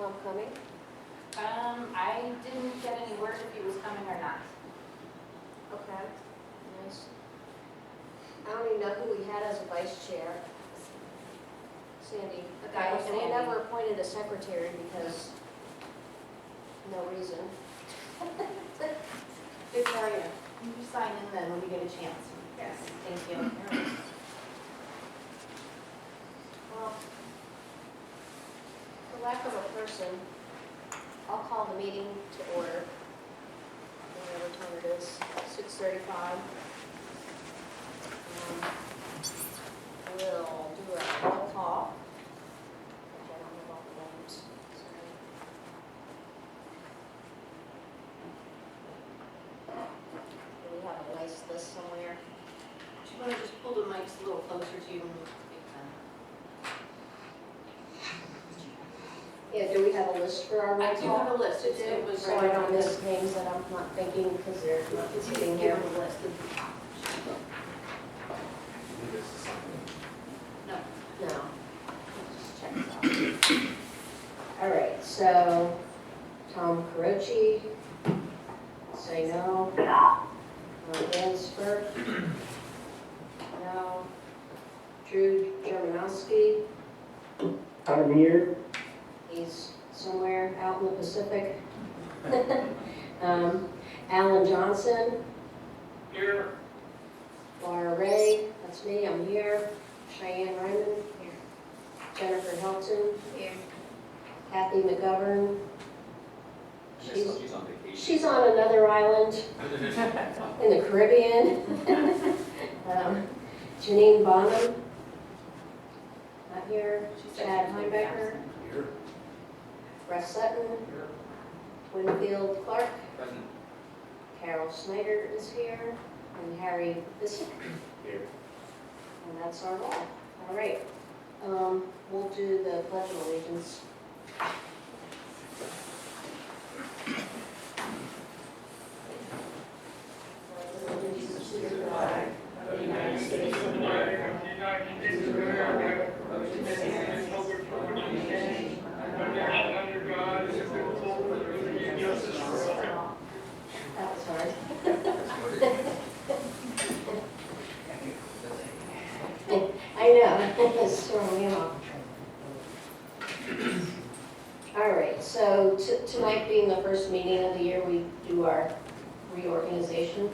Tom coming? I didn't get any word if he was coming or not. Okay, nice. I don't even know who we had as a vice chair. Sandy. That was And we Sandy. never appointed a secretary because no reason. Victoria. You just sign in then when we get a chance. Yes. Thank you. Well, for lack of a person, I'll call the meeting to order. Whatever time it is, 6:35. We'll do a roll call. I don't have all the names, sorry. Do we have a nice list somewhere? Do you want to just pull the mics a little closer to you when we speak then? Yeah, do we have a list for our roll I call? do have a list. It was So I don't miss names that I'm not thinking because they're not sitting here. Give them a list. No. No. Just check it out. All right, so Tom Carocci, say no. Dan Spurt, no. Drew Germanowski, I'm here. he's somewhere out in the Pacific. Alan Johnson, Here. Laura Ray, that's me, I'm here. Cheyenne Ryman, here. Jennifer Helton, here. Kathy McGovern, She's on vacation. she's on another island in the Caribbean. Janine Bonham, not here. Chad Heinebecker, Here. Russ Sutton, Here. Winfield Clark, Present. Carol Snyder is here, and Harry Bissett. Here. And that's our roll. All right. We'll do the Pledge of Allegiance. Jesus to the flag of the United States of America, and to the republic which stands one nation, under God, indivisible, with liberty and justice for all. That was hard. I know, it's throwing me off. All right, so tonight being the first meeting of the year, we do our reorganization.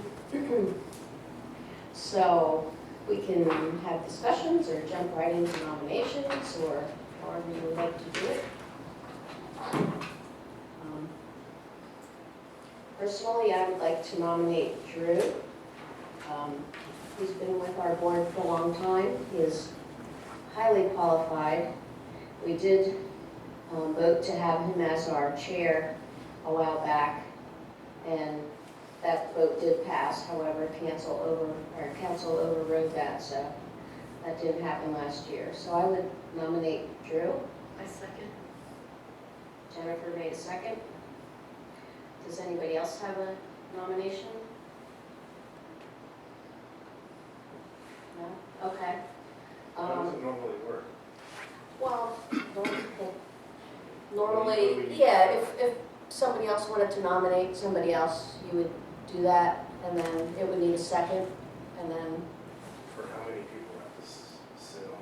So we can have discussions or jump right into nominations or however you would like to do it. Personally, I would like to nominate Drew. He's been with our board for a long time. He is highly qualified. We did vote to have him as our chair a while back, and that vote did pass. However, council overrode that, so that didn't happen last year. So I would nominate Drew. I second. Jennifer made a second. Does anybody else have a nomination? No? Okay. How does it normally work? Well, normally, yeah, if somebody else wanted to nominate somebody else, you would do that, and then it would need a second, and then, For how many people have to sit on?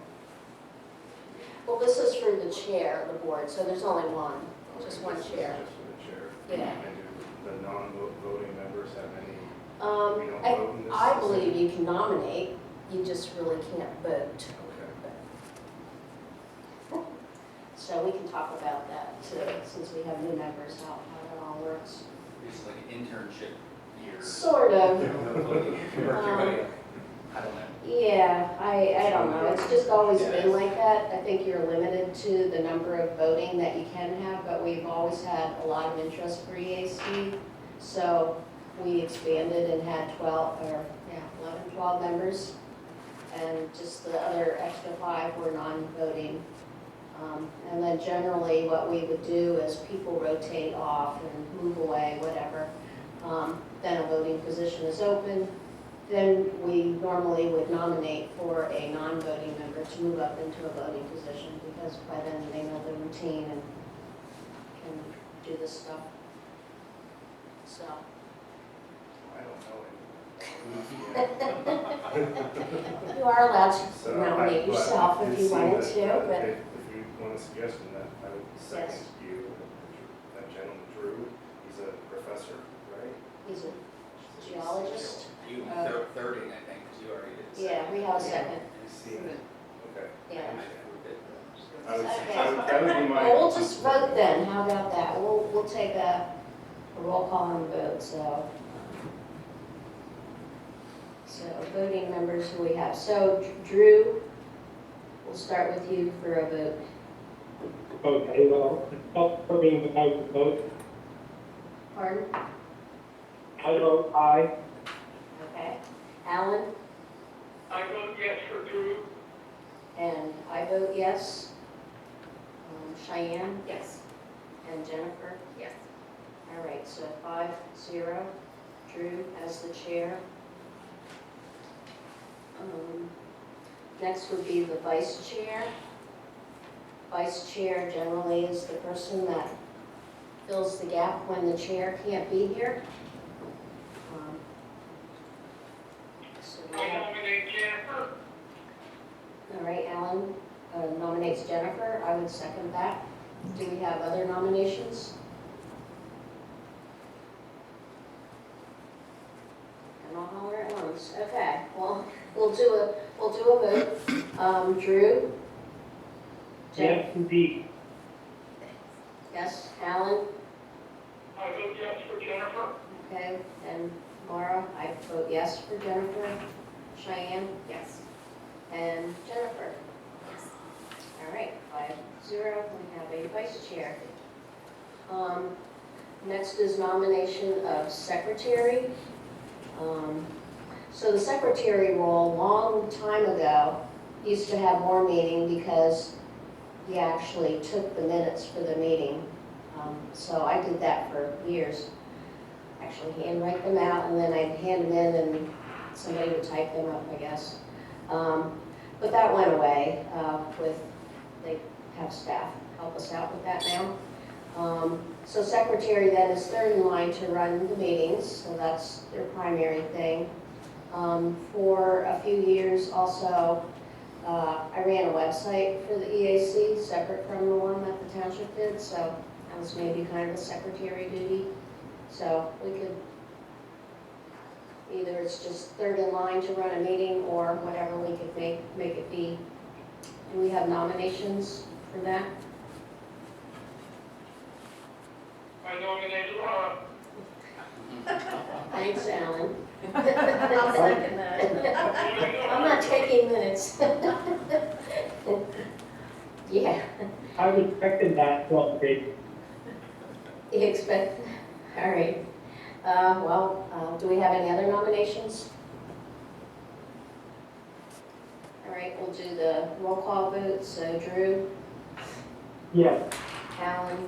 well, this is for the chair of the board, so there's only one, just one This is chair. Just for the chair. Yeah. And do the non-voting members have any? We don't vote in this I system? believe you can nominate, you just really can't vote. Okay. So we can talk about that too, since we have new members, how that all works. It's like an internship year. Sort of. I don't know. Yeah, I don't know, it's just always been like that. I think you're limited to the number of voting that you can have, but we've always had a lot of interest for EAC. So we expanded and had 11, 12 members, and just the other extra 5 were non-voting. And then generally what we would do is people rotate off and move away, whatever. Then a voting position is open. Then we normally would nominate for a non-voting member to move up into a voting position, because by then they know the routine and can do this stuff. So, I don't know anyone. you are allowed So to nominate but yourself it if you seemed wanted that, to, but. If you want a suggestion, that I would second Yes. you, that gentleman Drew, he's a professor, right? He's a geologist. You, thirding, I think, because you already did. Yeah, we have a second. Okay. Yeah. That would be my. Well, we'll just vote then, how about that? We'll take a roll call and vote, so. So voting members who we have. So Drew, we'll start with you for a vote. Okay, well, for me, without the vote, Pardon? I vote aye. Okay. Alan? I vote yes for Drew. And I vote yes. Cheyenne? Yes. And Jennifer? Yes. All right, so 5-0. Drew as the chair. Next would be the vice chair. Vice chair generally is the person that fills the gap when the chair can't be here. So we I have, nominate Jennifer. all right, Alan nominates Jennifer. I would second that. Do we have other nominations? And I'll holler at once. Okay, well, we'll do a vote. Drew? Jen? Yes, indeed. Yes. Alan? I vote yes for Jennifer. Okay, and Laura? I vote yes for Jennifer. Cheyenne? Yes. And Jennifer? Yes. All right, 5-0. We have a vice chair. Next is nomination of secretary. So the secretary role, long time ago, used to have more meeting because he actually took the minutes for the meeting. So I did that for years. Actually handwrite them out and then I'd hand them in and somebody would type them up, I guess. But that went away they have staff help us out with that now. So secretary then is third in line to run the meetings, so that's their primary thing. For a few years also, I ran a website for the EAC, separate from the one that the township did, so that was maybe kind of a secretary duty. So we could, either it's just third in line to run a meeting or whatever we could make it be. Do we have nominations for that? I nominate Laura. Thanks, Alan. I'll second that. I'm not taking minutes. Yeah, I was expecting that, well, they, you expect, all right. Do we have any other nominations? All right, we'll do the roll call vote. So Drew, yes, Alan,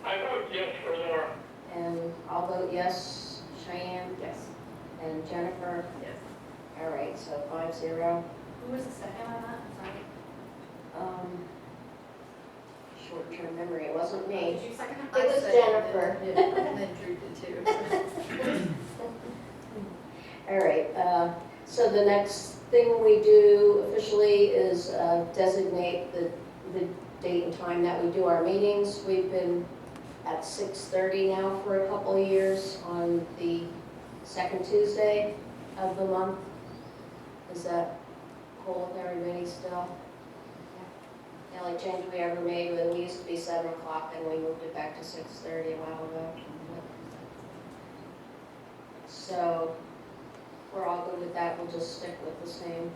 I vote yes for Laura. and I'll vote yes. Cheyenne Yes. and Jennifer. Yes. All right, so 5-0. Who was the second on that? I'm sorry. Short-term memory, it wasn't me. Did you second It was Jennifer. And then Drew did too. All right, so the next thing we do officially is designate the date and time that we do our meetings. We've been at 6:30 now for a couple of years on the second Tuesday of the month. Is that cool with everybody still? The only change we ever made was we used to be 7 o'clock and we moved it back to 6:30 a while ago. So we're all good with that, we'll just stick with the same.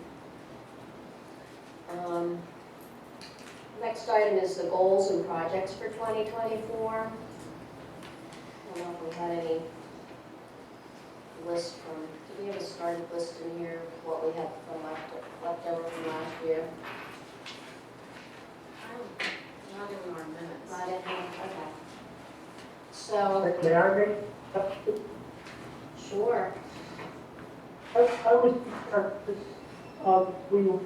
Next item is the goals and projects for 2024. I don't know if we had any list from, do we have a started list in here, what we have from left over from last year? Not in our minutes. Not in here, okay. So, may I make, sure. I was, we were,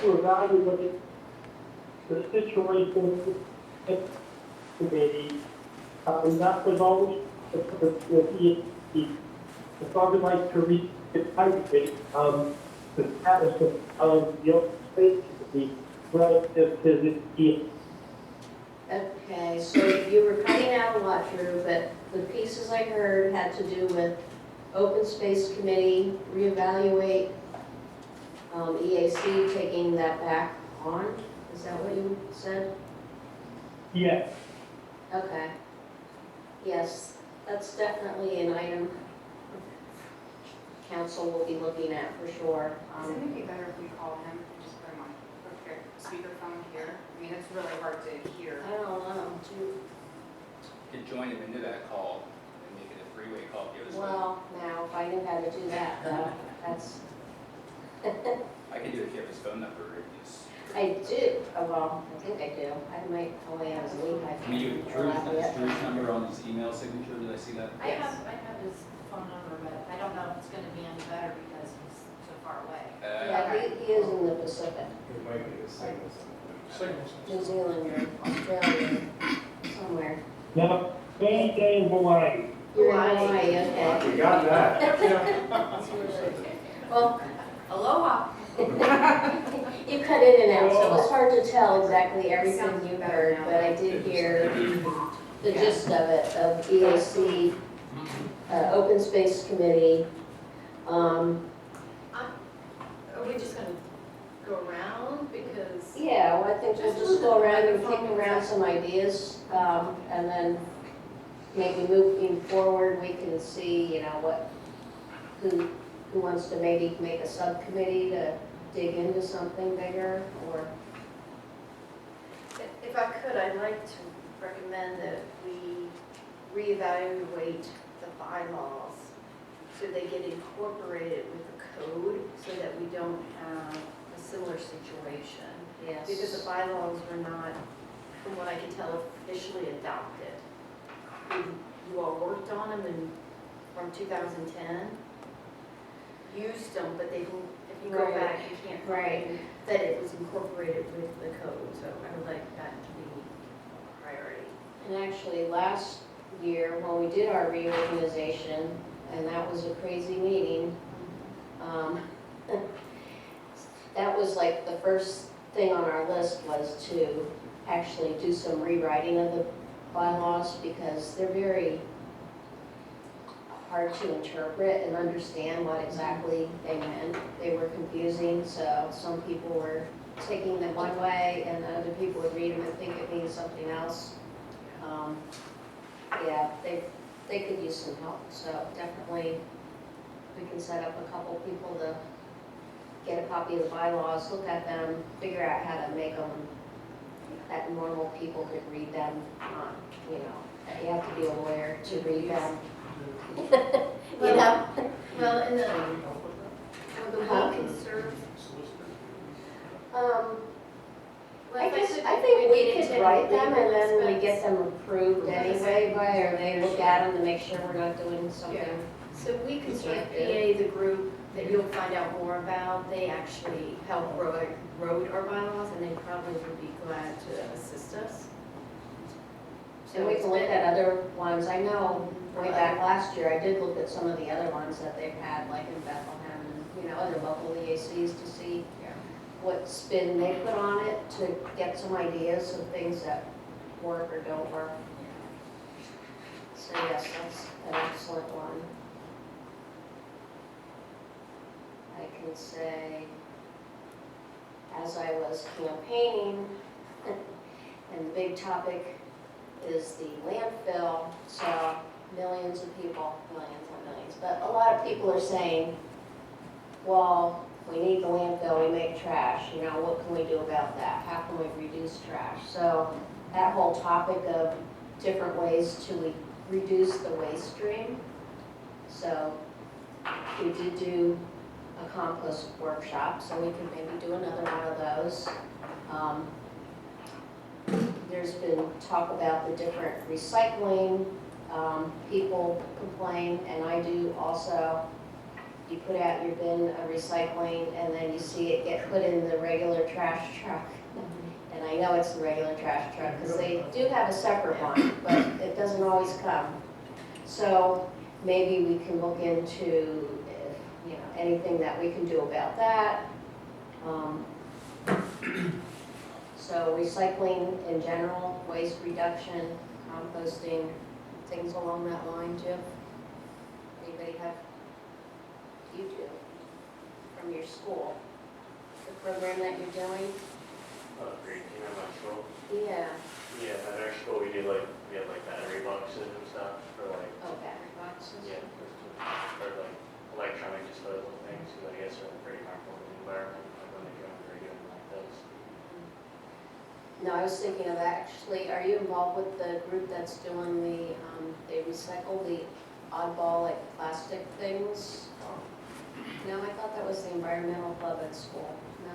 to evaluate the situation committee, that was always if I would like to read the committee, the status of the open space committee relative to the Okay, so you were cutting out a lot, Drew, but the pieces I heard had to do with open space committee, reevaluate, EAC taking that back on. Is that what you said? Yes. Okay. Yes, that's definitely an item council will be looking at for sure. Isn't it be better if we call him and just put him on speakerphone here? I mean, it's really hard to hear. I don't know, too. Could join him into that call and make it a three-way call. Give us Well, now, if I knew how to do that, though, that's, I can do it if you have his phone number. It's, I do, well, I think I do. I might only have his lead. I mean, you have Drew's number on his email signature. Did I see that? I have his phone number, but I don't know if it's gonna be any better because he's so far away. Yeah, he is in the Pacific, It might be a signal something. New Zealand or Australia, somewhere. Now, any day in Hawaii. You're in Hawaii, okay. We got that. Well, Aloha. you cut in and out, so it's hard to tell exactly everything you heard, but I did hear the gist of it, of EAC, Open Space Committee. Are we just gonna go around because? Yeah, well, I think we'll just go around and kick around some ideas, and then maybe moving forward, we can see, you know, who wants to maybe make a subcommittee to dig into something bigger, or, If I could, I'd like to recommend that we reevaluate the bylaws so they get incorporated with the code so that we don't have a similar situation. yes. Because the bylaws were not, from what I can tell, officially adopted. You all worked on them from 2010, used them, but they didn't, if you go Right. back, you can't Right. find that it was incorporated with the code, so I would like that to be a priority. And actually, last year, when we did our reorganization, and that was a crazy meeting, that was like the first thing on our list was to actually do some rewriting of the bylaws, because they're very hard to interpret and understand what exactly they meant. They were confusing, so some people were taking them one way, and other people would read them and think it means something else. Yeah, they could use some help, so definitely we can set up a couple people to get a copy of the bylaws, look at them, figure out how to make them that normal people could read them, you know, you have to be a lawyer to read them. You know? Well, and the Huh? we can serve. I think we could write them and then we get them approved anyway, or they look at them to make sure we're not doing something. So we can serve PA, the group that you'll find out more about, they actually help wrote our bylaws and they probably would be glad to assist us. And we can look at other ones. I know way back last year, I did look at some of the other ones that they've had, like in Bethlehem and, you know, other local EACs to see what spin they put on it, to get some ideas of things that work or don't work. So yes, that's an excellent one. I can say, as I was campaigning, and the big topic is the landfill, so millions of people, millions and millions, but a lot of people are saying, well, we need the landfill, we make trash, you know, what can we do about that? How can we reduce trash? So that whole topic of different ways to reduce the waste stream. So we did do a compost workshop, so we can maybe do another one of those. There's been talk about the different recycling. People complain, and I do also. You put out your bin of recycling, and then you see it get put in the regular trash truck. And I know it's the regular trash truck, because they do have a separate one, but it doesn't always come. So maybe we can look into, if, anything that we can do about that. So recycling in general, waste reduction, composting, things along that line, Jim? Anybody have, you do, from your school, the program that you're doing? Green team at my school. Yeah. Yeah, at our school we had battery boxes and stuff for Oh, battery boxes? for electronic disposal things, because I guess they're pretty harmful to the environment, when they go under doing like those. No, I was thinking of actually, are you involved with the group that's doing they recycle the oddball, plastic things? No, I thought that was the environmental club at school. No?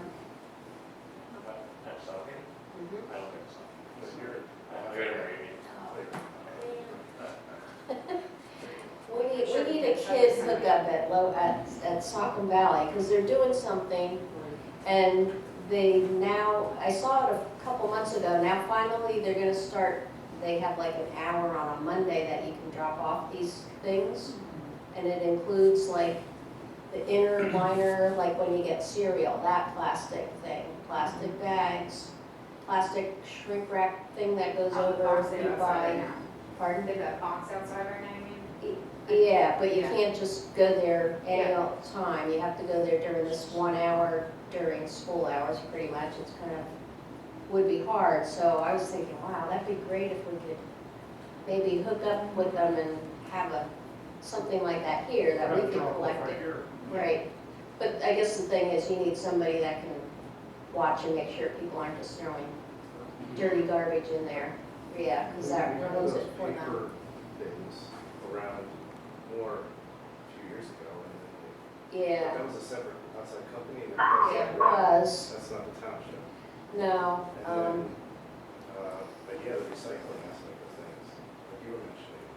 That's okay. Mhm. I don't think so. But you're- We need a kid hookup at Saucon Valley, because they're doing something, and I saw it a couple months ago, now finally they're gonna start, they have an hour on a Monday that you can drop off these things, and it includes the inner liner, when you get cereal, that plastic thing, plastic bags, plastic shrink wrap thing that goes over if you buy. Pardon? They have that box outside right now, you mean? Yeah, but you Yeah. can't just go there any Yeah. old time. You have to go there during this 1 hour during school hours, pretty much. It's would be hard. So I was thinking, wow, that'd be great if we could maybe hook up with them and have something like that here that we could collect it. Right. But I guess the thing is, you need somebody that can watch and make sure people aren't just throwing dirty garbage in there. Yeah, because that We had ruins those it for them. paper things around more a few years ago, and Yeah, that was a separate outside company. And it was. That's not the township. No, And then, but yeah, the recycling aspect of things, like you were mentioning.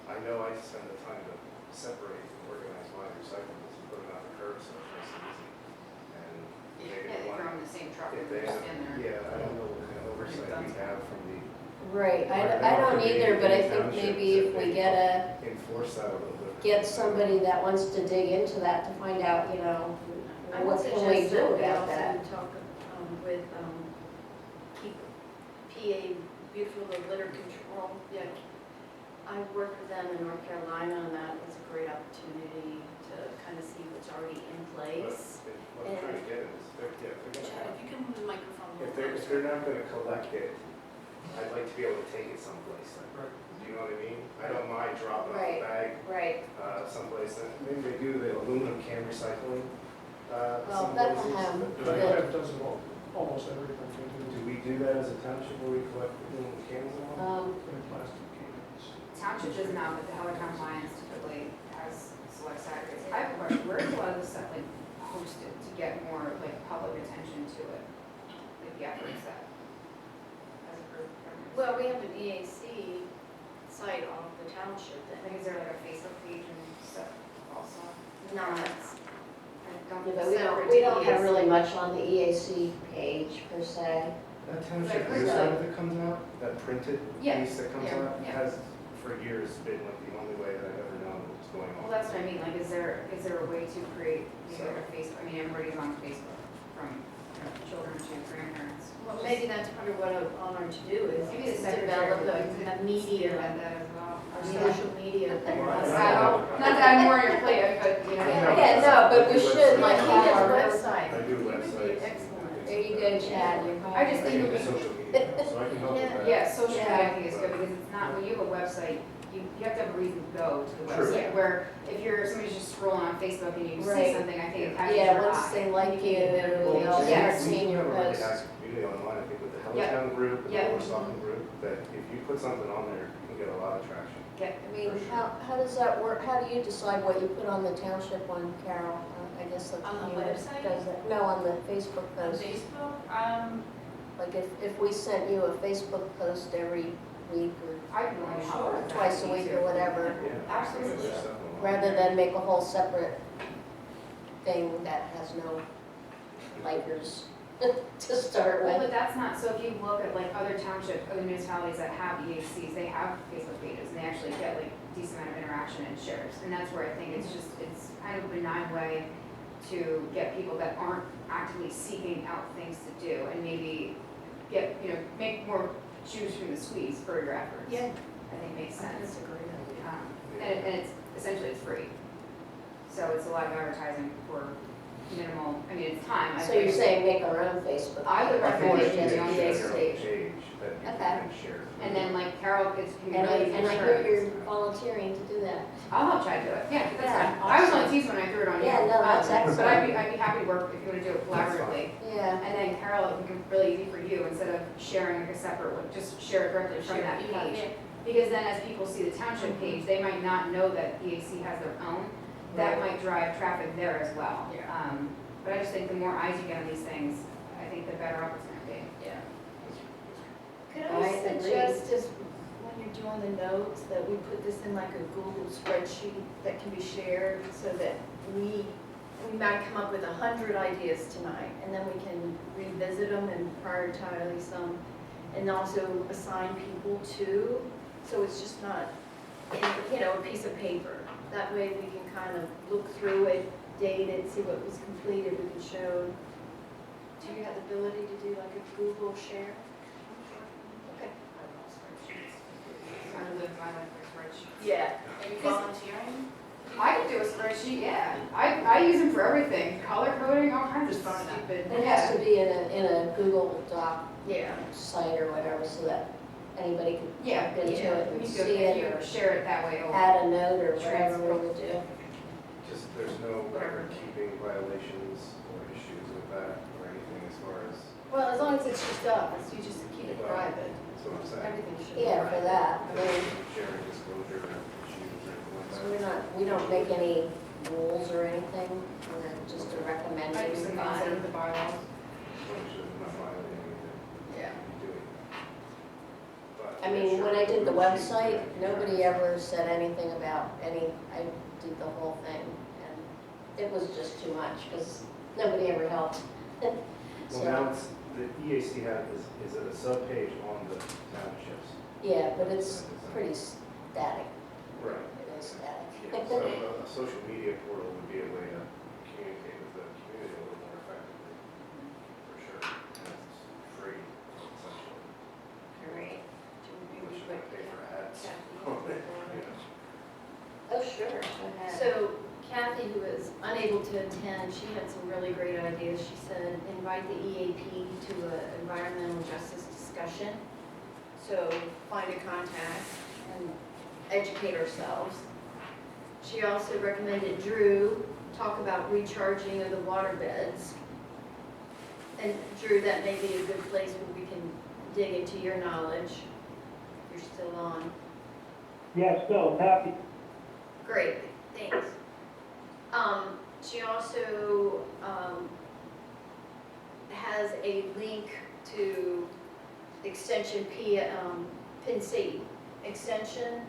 I know I spend the time to separate and organize my recyclables and put them out the curb, so it's nice and easy. And maybe Yeah, the they throw one, them in the same truck if and they they're have, just in there. yeah, I don't know what kind of oversight we have from the, right, I don't either, but I think maybe if we enforce that a little bit. get somebody that wants to dig into that to find out, I what would can we suggest do that we about also that? talk with PA, Beautiful Litter Control. Yeah, I worked with them in North Carolina, and that was a great opportunity to kind of see what's already in place. What I'm trying to get at is, if they're gonna Chad, if you can move the microphone. a if little they're not gonna collect it, I'd like to be able to take it someplace then. Do you know what I mean? I don't mind dropping off Right. a bag, Right, someplace, that maybe they do the aluminum can recycling, well, some Bethlehem, places. did. Bethlehem does it almost everything Do we do that as a township where we collect aluminum cans and all? in plastic cans. Township does not, but the Heller Compliance typically has select Saturdays. I have a question, where is a lot of this stuff posted to get more public attention to it? The efforts that, as a group? Well, we have an EAC site off the township that Is there a Facebook page and stuff also? not, but we don't have really much on the EAC page per se. That township Like, newsletter that comes out, that printed Yeah, piece that comes yeah, out, yeah. has for years been the only way that I've ever known what was going on. Well, that's what I mean, is there a way to create, a Facebook, everybody's on Facebook, from children to grandparents. well, maybe that's part of what on our to-do is Maybe the develop secretary a could media, spearhead that as well. our social media thing. Well, Not that I'm more on your plate, but, Yeah, no, but we should Like have he our, does website. I do websites. Excellent. there you go, Chad, you're I hired. just I think do social media, so I can help with that. Yeah, social media I Yeah. think is good, because it's not, when you have a website, you have to have a reason to go to the True. website. Where if somebody's just scrolling on Facebook and you Right. see something, I think it catches Yeah, your once eye. they like you, Well, they'll yeah. start seeing your We have a really posts. active community online, I think, with the Yeah. Helltown group, and the Yeah. Lower Saucon group, that if you put something on there, you can get a lot of traction. Yeah. I mean, how does that work? How do you decide what you put on the township one, Carol? I guess the On the community website? does that. No, on the Facebook On post. Facebook, Like if we sent you a Facebook post every week I'd be willing to help or with that. twice a week or whatever, Yeah. Absolutely. There's stuff online. rather than make a whole separate thing that has no likers. to start Well, with. but that's not, so if you look at like other townships, other municipalities that have EACs, they have Facebook pages and they actually get like decent amount of interaction and shares. And that's where I think it's just, it's kind of a benign way to get people that aren't actively seeking out things to do and maybe get, you know, make more juice from the squeeze for your efforts. Yeah. I think makes sense. That's a great idea. And it's, essentially it's free. So it's a lot of advertising for minimal, I mean, it's time. I So you're think. saying make our own Facebook? I would page recommend before it just to be on EAC. Facebook. Page that you Okay. can share. And then like Carol, it's can be And really I insurance. hear you're volunteering to do that. I'll help Chad do it, yeah, that's Yeah, fine. I was awesome. on tease when I threw it on you. Yeah, no, that's excellent. But I'd be happy to work if you wanna do it collaboratively. Yeah. And then Carol, it can be really easy for you, instead of sharing like a separate one, just share it directly from that page. Because then as people see the township page, they might not know that EAC has their own. That might drive traffic there as well. Yeah. But I just think the more eyes you get on these things, I think the better off it's gonna be. Yeah. Could I I agree. suggest, just when you're doing the notes, that we put this in like a Google spreadsheet that can be shared, so that we might come up with 100 ideas tonight, and then we can revisit them and prioritize them, and also assign people to, so it's just not, you know, a piece of paper. That way we can kind of look through it, date it, see what was completed, we can show. Do you have the ability to do like a Google share? Okay. I live my life for spreadsheets. Yeah. Are you volunteering? I can do a spreadsheet, yeah. I use them for everything, color coding, all kinds of Just stupid. It has to be in a Google Doc Yeah. site or whatever, so that anybody can Yeah, jump into yeah. it and You see go, it you or share it that way over. add a note or whatever we would do. Just, there's no record keeping violations or issues with that or anything as far as, Well, as long as it's just us, you just keep it private. that's what I'm saying. Everything should be Yeah, for private. that. I mean, Sharing disclosure issues or so anything like we don't make any rules or anything, we're just a I recommending. use them instead of the bylaws. that. Should not violating anything. Yeah. Doing. But, I mean, yeah, when I did the sure. website, nobody ever said anything about I did the whole thing, and it was just too much, because nobody ever helped. Well, So, now it's, the EAC is it a sub-page on the townships? yeah, but it's pretty static, Right. it is static. Yeah, so a social media portal would be a way to communicate with the community a little more effectively, for sure. And it's free, essentially. Great. Unless you want to pay for ads. Yeah. Oh, sure, go ahead. So Kathy, who was unable to attend, she had some really great ideas. She said, invite the EAP to an environmental justice discussion. So find a contact and educate ourselves. She also recommended Drew talk about recharging of the water beds. And Drew, that may be a good place where we can dig into your knowledge, if you're still on. Yes, no, happy. Great, thanks. She also has a link to extension Pin C extension,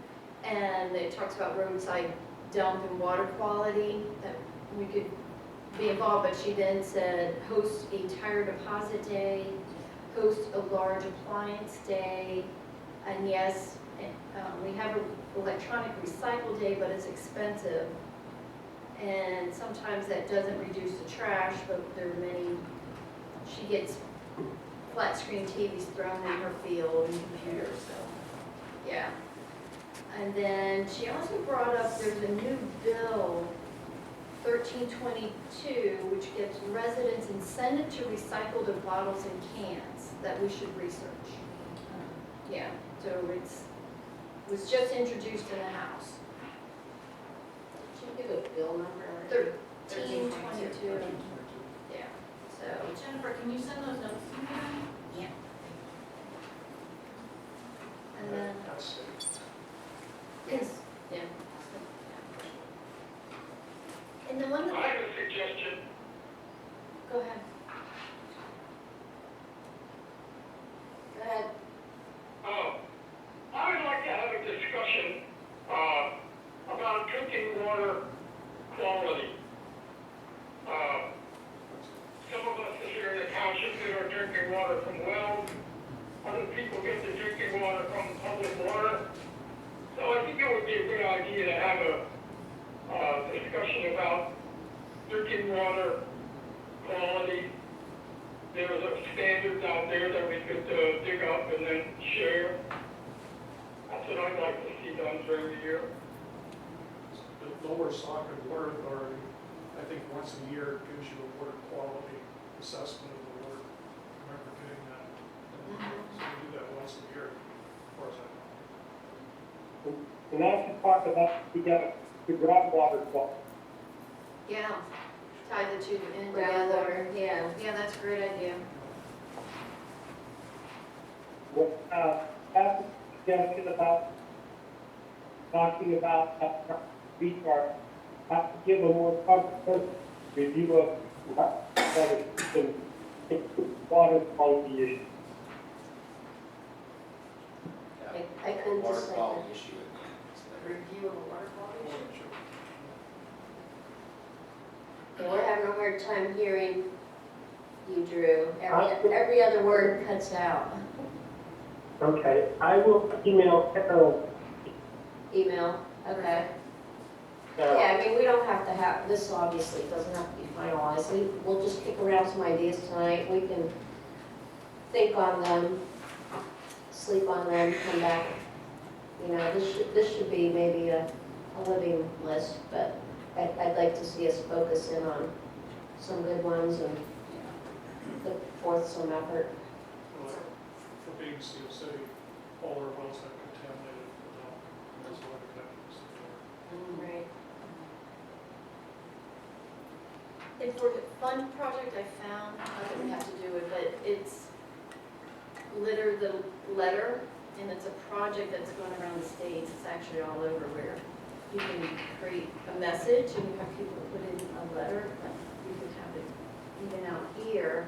and it talks about roadside dump and water quality, that we could be involved, but she then said host a tire deposit day, host a large appliance day, and yes, we have an electronic recycle day, but it's expensive. And sometimes that doesn't reduce the trash, but there are many, she gets flat screen TVs thrown in her field and computers, so, yeah. And then she also brought up, there's a new bill, 1322, which gives residents incentive to recycle their bottles and cans that we should research. Yeah, so was just introduced in the House. Should we give a bill number? 1322. Yeah, so, Jennifer, can you send those notes to me? and then, yes, yeah. And the one I that, have a suggestion. go ahead. Go ahead. I would like to have a discussion about drinking water quality. Some of us here in the township idea to have a discussion about drinking water quality. There's a standards out there that we could dig up and then share. That's what I'd like to see done during the year. The Lower Saucon Water Authority, I think once a year gives you a water quality assessment of the water. I remember getting that. So we do that once a year, as far as I know. And as you talk about, we got the groundwater quality. Yeah, tie the two in Groundwater, together. yeah. Yeah, that's a great idea. What, that's a suggestion about talking about recharge. Have to give a more comprehensive review of water quality issues. Yeah. I couldn't Water just like quality that. issue at the end. It's like- Review of a water quality issue. Yeah, we're having a hard time hearing you, Drew. Every other word cuts out. Okay, I will email Carol. Email, okay. Yeah, I mean, we don't have to have, this obviously doesn't have to be finalized. We'll just kick around some ideas tonight. We can think on them, sleep on them, come back. You know, this should be maybe a living list, but I'd like to see us focus in on some good ones and put forth some effort. Well, for being Steel City, all our wells have contaminated without, that's why we have this. Right. And for the fun project I found, not that we have to do it, but it's Litter the Letter, and it's a project that's going around the states. It's actually all over where you can create a message and you have people put in a letter, but you could have it even out here,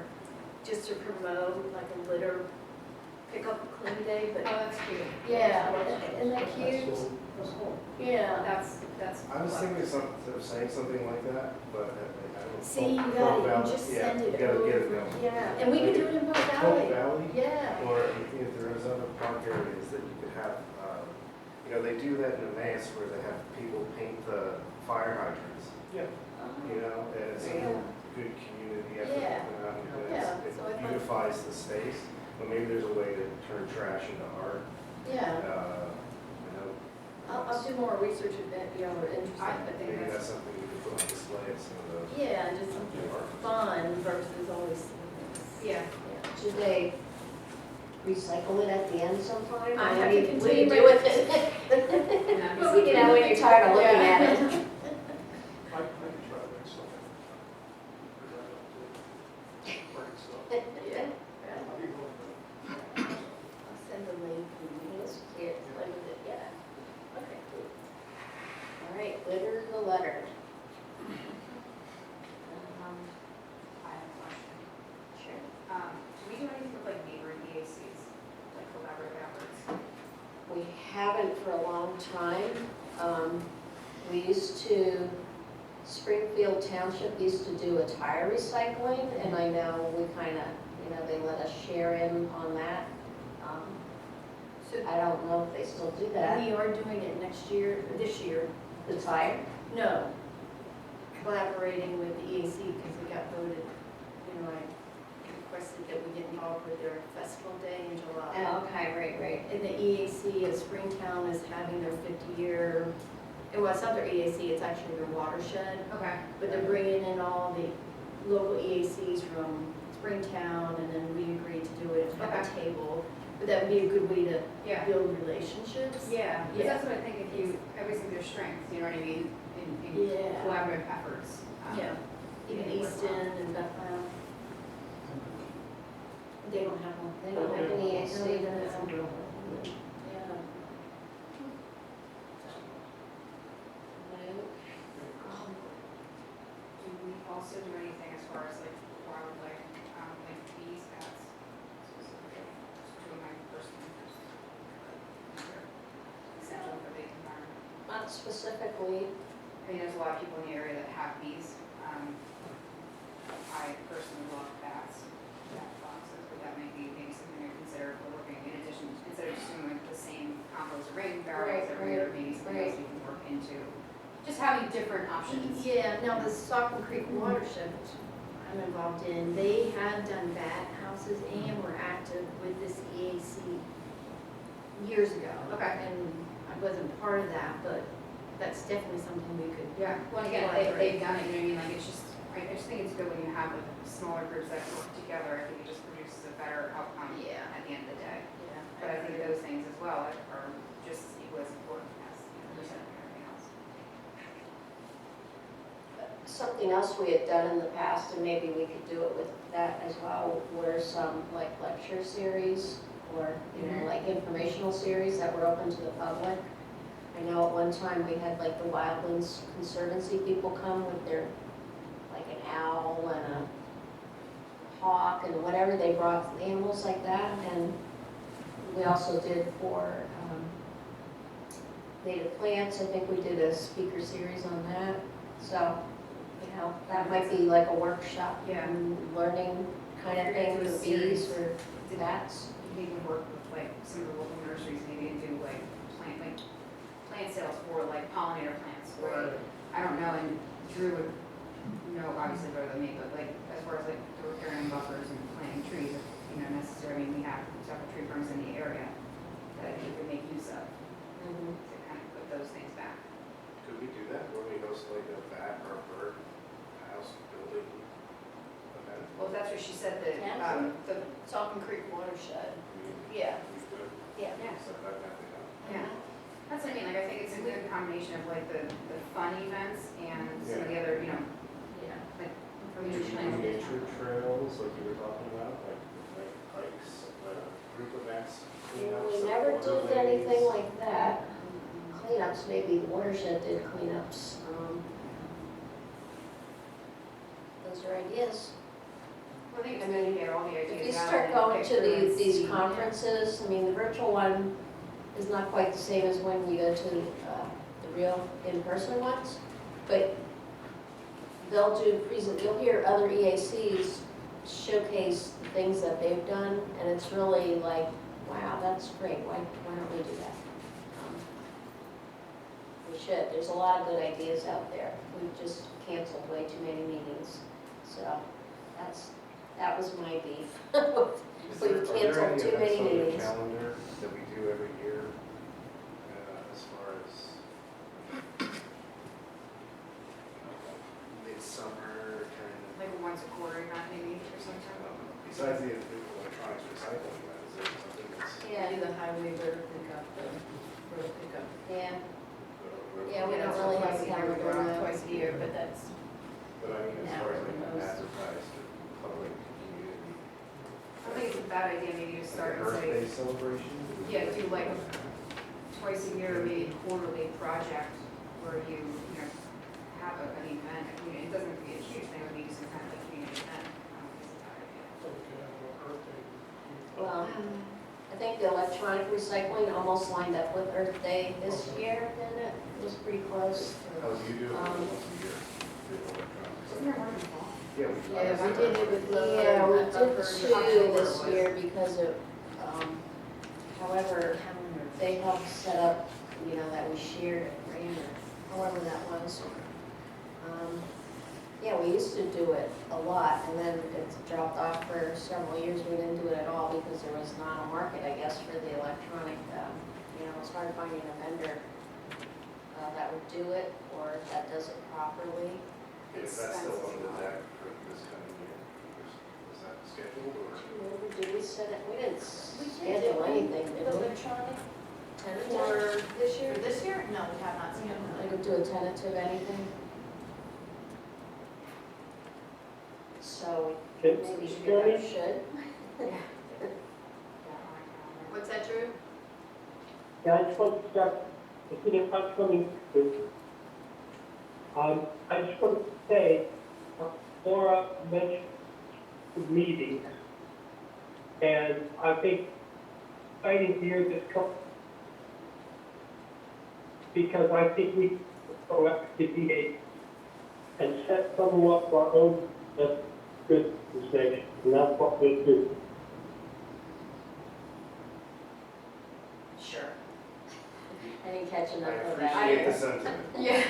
just to promote like a litter pickup clean day, but. Oh, that's cute. Yeah, isn't that cute? Yeah. That's. I was thinking of saying something like that, but I don't. See, you Polk got it, Valley- you just yeah, send it you gotta get it over. going. Yeah, and we could do it in Polk Polk Valley. Valley? Yeah. Or if there is other park areas that you could have, you know, they do that in Emmaus where they have people paint the fire hydrants, Yeah. you know, and it's a Yeah. good community effort. Yeah. Yeah, It so I thought- beautifies the space, but maybe there's a way to turn trash into art. Yeah, You know, I'll do more research if that, you know, interesting, I but think maybe that's, that's something you could put on display at some of those. yeah, just something fun versus always. yeah. Should they recycle it at the end sometime? I Or have what to do you continue do with it? But we You know, when you're tired of looking at it. I can try that stuff. Burning stuff. Yeah, I'll be willing to- I'll send a link and you It's cute, play with it, yeah. okay, cool. All right, litter the letter. I have a question. Sure. Do we do anything with like neighboring EACs, like collaborative efforts? We haven't for a long time. We used to, Springfield Township used to do a tire recycling, and I know we kind of, you know, they let us share in on that. So I don't know if they still do that. we are doing it this year. The tire? No, collaborating with the EAC because we got voted, you know, I requested that we get involved with their festival day in July. Oh, okay, right. And the EAC of Springtown is having their 50-year, well, it's not their EAC, it's actually their watershed, Okay. but they're bringing in all the local EACs from Springtown, and then we agreed to do it at a table. But that would be a good way to Yeah. build relationships. Yeah, because Yeah. that's what I think, if you, every single strengths, you know what I mean, in Yeah. collaborative efforts. Yeah, even Easton and Bethlehem. They don't have one. They don't have any EAC. No, they don't. Yeah. Do we also do anything as far as like wildlife, like bees, bats, specifically? Just doing my personal interest. Essential for the environment. Not specifically. I mean, there's a lot of people in the area that have bees. I personally love bats, bat boxes, but that may be maybe something to consider if we're working in addition, instead of just doing like the same combos of rain barrels Right, every year, maybe something else right. we can work look into just having different options. Yeah, now the Saucon Creek watershed, which I'm involved in, they had done bat houses and were active with this EAC years ago. Okay. And I wasn't part of that, but that's definitely something we could. Yeah, well, again, they've done it, you know what I mean, like, it's just, I just think it's good when you have like smaller groups that work together, I think it just produces a better outcome Yeah. at the end of the day. Yeah. But I think those things as well are just as equally as important as, you know, the percent of everything else. Something else we had done in the past, and maybe we could do it with that as well, were some like lecture series or, you know, like informational series that were open to the public. I know at one time we had like the Wildlands Conservancy people come with their, like an owl and a hawk and whatever, they brought animals like that. And we also did for native plants, I think we did a speaker series on that. So, you know, that might be like a workshop, Yeah. learning kind of thing for bees or bats. Maybe work with like some of the local nurseries, maybe and do like plant sales for like pollinator plants, or, I don't know, and Drew would know obviously better than me, but like, as far as like the riparian buffers and planting trees, if, you know, necessary, I mean, we have several tree farms in the area that I think we could make use of, to kind of put those things back. Could we do that when we host like a bat or a bird house building event? Well, that's what she said, that, Can the, Saucon Creek watershed. We- Yeah. We could Yeah. yeah, set that kind of thing up. yeah. That's what I mean, like, I think it's a good combination of like the fun events and some of the other, you know, Yeah. like information. Nature trails, like you were talking about, like hikes, group events. cleanups We of never did waterways. anything like that. Cleanups, maybe the watershed did cleanups. Those are ideas. Well, I think it's good to get all the ideas out. If you start and going pick to through and these see. conferences, I mean, the virtual one is not quite the same as when you go to the real in-person ones, but they'll do you'll hear other EACs showcase the things that they've done, and it's really like, wow, that's great, why don't we do that? We should, there's a lot of good ideas out there. We've just canceled way too many meetings, so that was my beef. We've canceled too many meetings. Is there any events on the calendar that we do every year, as far as midsummer kind of? Like a once a quarter event maybe or something. Besides the electronics recycling, event, is there something that's? Yeah. Do the highway bird pickup, the bird pickup. Yeah, uh, Yeah, we don't That's really twice have a year, calendar we're doing now. Twice a year, but that's, But I mean, as Now far as for like most. advertised to the public community. I think it's a bad idea maybe to start and Birthday say, celebration? yeah, do like twice a year, maybe quarterly project where you know, have an event. I mean, it doesn't have to be a huge thing, it would be some kind of like community event. I don't think it's a bad idea. So we could have a Earth Day. well, I think the electronic recycling almost lined up with Earth Day this year, didn't it? It was pretty close. How do you do it Um, once a year? Do electronics? Isn't there one in the fall? Yeah, yeah, we did it with Lower. Yeah, we did Upper two this was. year because of, however, they helped set up, you know, that we shared at Rainer, however that was. Yeah, we used to do it a lot, and then it dropped off for several years. We didn't do it at all because there was not a market, I guess, for the electronic, you know, it was hard finding a vendor that would do it or that does it properly. Is that still on the deck for this coming year? Is that scheduled or? Did we set it, we didn't We did, schedule didn't we? anything, did The we? electronic Tentative? for this year? For this year? No, we have not seen it. I could do a tentative anything. So Okay, maybe Jeremy? we should. Yeah. Yeah, on my calendar. What's that, Drew? Yeah, I just want to start, if you touch something, I just want to say, Laura mentioned the meetings, and I think exciting to hear this come, because I think we proactively and set someone up for our own good mistake, and that's what we do. Sure. Any didn't catch I enough of that. appreciate the sentiment. Yeah.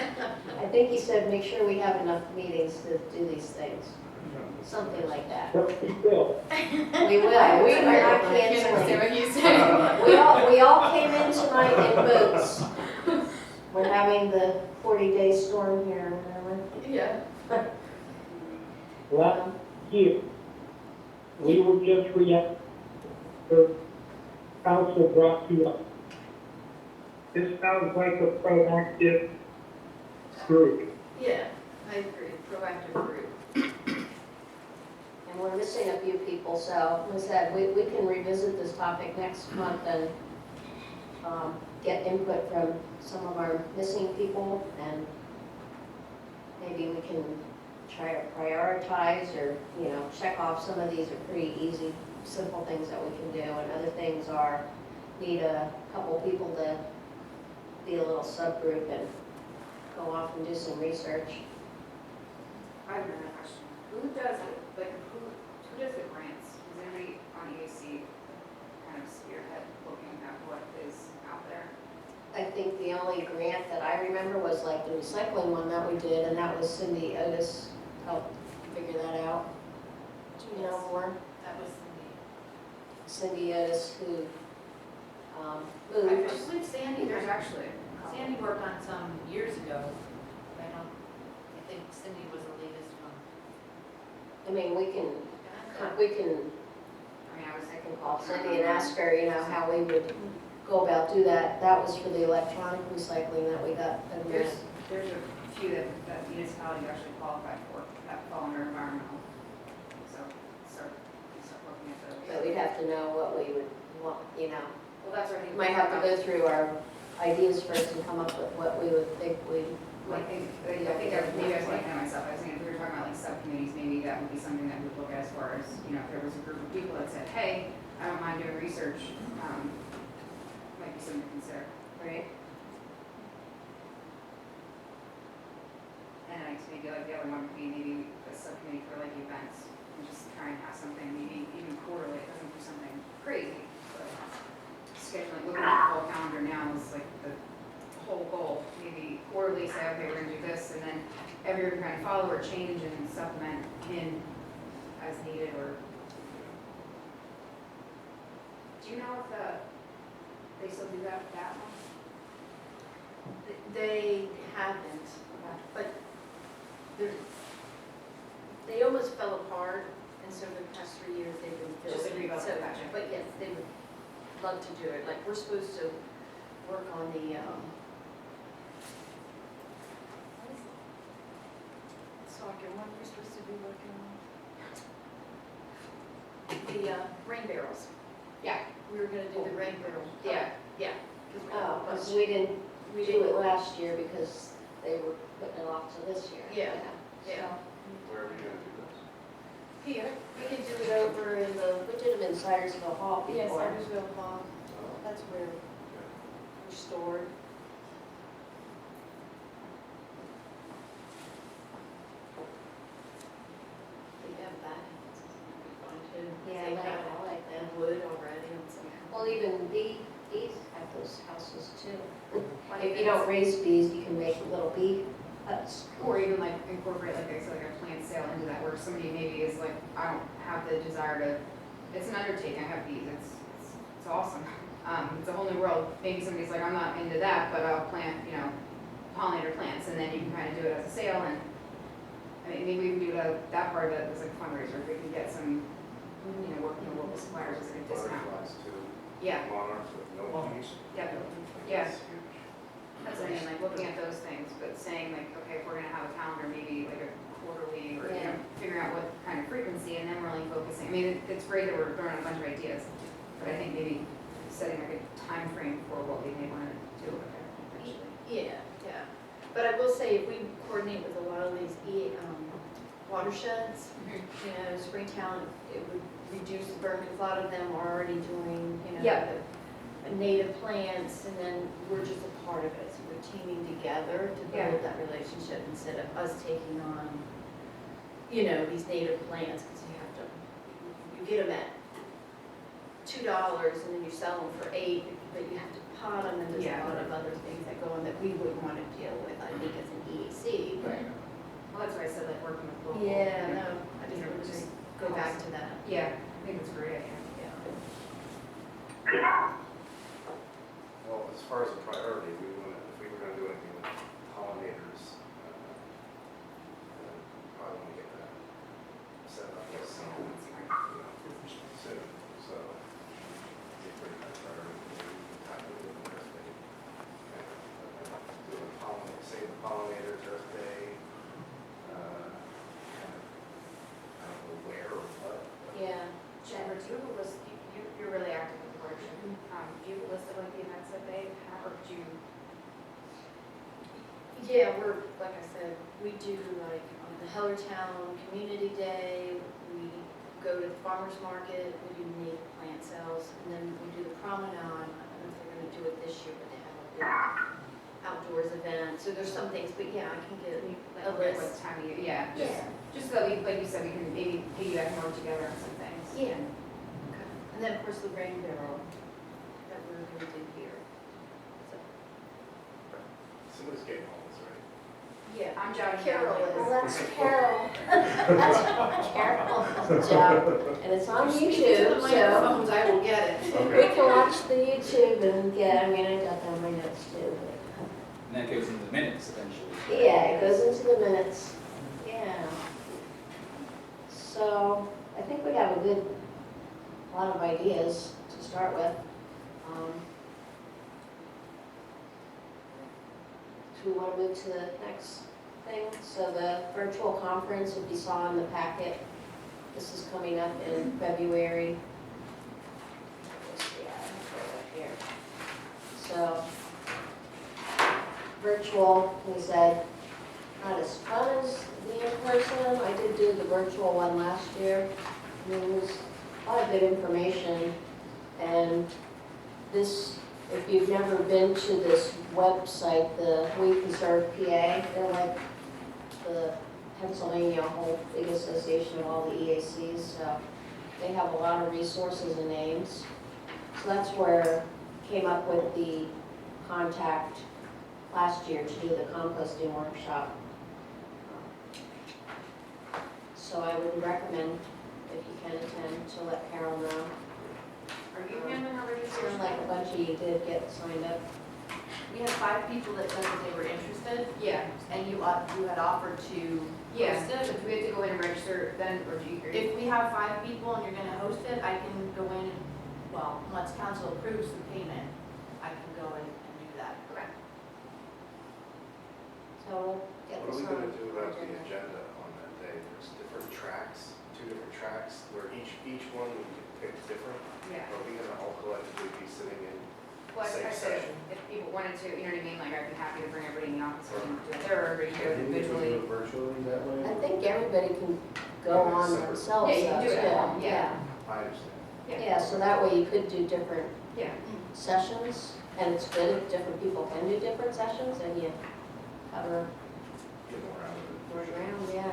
I think he said, make sure we have enough meetings to do these things, something like that. But we will. We will, we are not canceling. what he's saying. We all came in tonight in boots. We're having the 40-day storm here, remember? Yeah. Last year, we were just reacting, the council brought to us. This sounds like a proactive group. Yeah, I agree, proactive group. And we're missing a few people, so, like I said, we can revisit this topic next month and get input from some of our missing people, and maybe we can try to prioritize or, you know, check off. Some of these are pretty easy, simple things that we can do, and other things are, need a couple people to be a little subgroup and go off and do some research. I have another question. Who does it, like, who does the grants? Is anybody on EAC kind of spearhead looking at what is out there? I think the only grant that I remember was like the recycling one that we did, and that was Cindy Otis helped figure that out. Do you know more? That was Cindy. Cindy Otis, who I moved. just believe Sandy, there's actually a couple. Sandy worked on some years ago. I think Cindy was the latest one. I mean, we can, I mean, I was I thinking. can call Cindy and ask her, you know, how we would go about do that. That was for the electronic recycling that we got. a grant. There's a few that municipalities actually qualify for, that fall under environmental. So, start looking at those. But we'd have to know what we would want, you know. Well, that's what I think. We might have to go through our ideas first and come up with what we would think we I think maybe I was looking at myself, I was thinking if we were talking about like subcommittees, maybe that would be something that we would look at as far as, you know, if there was a group of people that said, hey, I don't mind doing research, might be something to consider. right? And I maybe like the other one would be maybe a subcommittee for like events, and just try and have something, maybe even quarterly, it doesn't do something crazy, but scheduling, looking at the whole calendar now is like the whole goal, maybe quarterly say, okay, we're gonna do this, and then every year kind of follow or change and supplement in as needed, or. Do you know if they still do that one? They haven't, but they almost fell apart, and so the past 3 years they've been Just building. rebuilt, So, gotcha. but yes, they would love to do it. Like, we're supposed to work on the, soccer, what we're supposed to be working on? The rain barrels. Yeah. We were gonna do the rain barrel. Yeah. Yeah. Oh, because we didn't do it last year because they were putting it off to this year. Yeah. Yeah. Where are we gonna do this? Here. We could do it over in the, we did them in Cidersville Hall Yes, before. Cybersville Hall, that's where we're stored. We have that, it's fun too. Yeah, They I have like that. wood already and some. Well, even bees have those houses too. If you don't raise bees, you can make little bee huts. Or even like incorporate like a plant sale into that, where somebody maybe is like, I don't have the desire to, it's an undertaking, I have bees, it's awesome. It's a whole new world. Maybe somebody's like, I'm not into that, but I'll plant, you know, pollinator plants, and then you can kind of do it as a sale, and I mean, maybe we can do that part of it as like a fundraiser, if we can get some, you know, work with the local suppliers as a discount. Butterflies too. Yeah, Monarchs with no bees. Yep. That's Yeah. huge. That's what I mean, like looking at those things, but saying like, okay, if we're gonna have a calendar, maybe like a quarterly, or, you know, figuring out what kind of frequency, and then really focusing. I mean, it's great that we're throwing out a bunch of ideas, but I think maybe setting like a time frame for what we may wanna do with it eventually. Yeah, yeah. But I will say, if we coordinate with a lot of these watersheds, you know, Springtown, it would reduce the burden, because a lot of them are already doing, you know, Yeah. the native plants, and then we're just a part of it. So we're teaming together to Yeah. build that relationship instead of us taking on, you know, these native plants, because you have to, you get them at $2 and then you sell them for $8, but you have to pot, and then there's Yeah. a lot of other things that go on that we wouldn't want to deal with, I think, as an EAC, but. Well, that's why I said like working with local. Yeah, no, I just You know, would just go back to that. Yeah, I think it's a great idea. Well, as far as a priority, if we were gonna do anything with pollinators, probably want to get that set up as soon, soon, so it's a pretty high priority. We have to do the Earth Day. Do a save the pollinators Earth Day, I don't know where or what. Yeah. Jennifer, do you have a list, you're really active with the workshop. Do you have a list of like the events that they have, or do you? Yeah, like I said, we do like the Hellertown Community Day, we go to the farmer's market, we do native plant sales, and then we do the promenade. I don't know if they're gonna do it this year, but they have a big outdoors event, so there's some things, but yeah, I can get Like a what list. time of year, yeah, Yeah. just so that we, like you said, we can maybe piggyback more together on some things. Yeah. And then, of course, the rain barrel that we're gonna do here. So, Somebody's getting all this, right? yeah. I'm jotting down. Carol like, is. Well, that's Carol. That's Carol's job, and it's on Speak to YouTube, the so microphones, I will get it. we can watch the YouTube and get, I mean, I got that on my notes too. And that goes into the minutes eventually. But yeah, it goes into the minutes, yeah. So, I think we have a lot of ideas to start with. Do we want to move to the next thing? So the virtual conference, if you saw in the packet, this is coming up in February. Here. So, virtual, we said, not as fun as the in-person. I did do the virtual one last year. I mean, it was a lot of good information. And this, if you've never been to this website, the We Conserve PA, they're like the Pennsylvania whole big association of all the EACs. So they have a lot of resources and names. So that's where came up with the contact last year to do the composting workshop. So I would recommend, if you can attend, to let Carol know. Are you handling our It registration? sounds like a bunch of you did get signed up. We had 5 people that said that they were interested, Yeah, and you had offered to yeah, host so it. do we have to go in and register then, or do you? If we have 5 people and you're gonna host it, I can go in and, well, once council approves the payment, I can go in and do that. Okay. So we'll get What are this we on. gonna do about the agenda. agenda on that day? There's different tracks, 2 different tracks, where each one we can pick different. Yeah. Are we gonna all collectively be sitting in? Well, I Same said, session. if people wanted to, you know what I mean, like, I'd be happy to bring everybody in the office and do it there, or everybody do it individually. Virtually that way? I think everybody can go Yeah, on separate. themselves. Yeah, you can do it at too. home, yeah. I understand. Yeah, so that way you could do different Yeah. sessions, and it's good if different people can do different sessions, and you cover Get more out of it. more ground, yeah.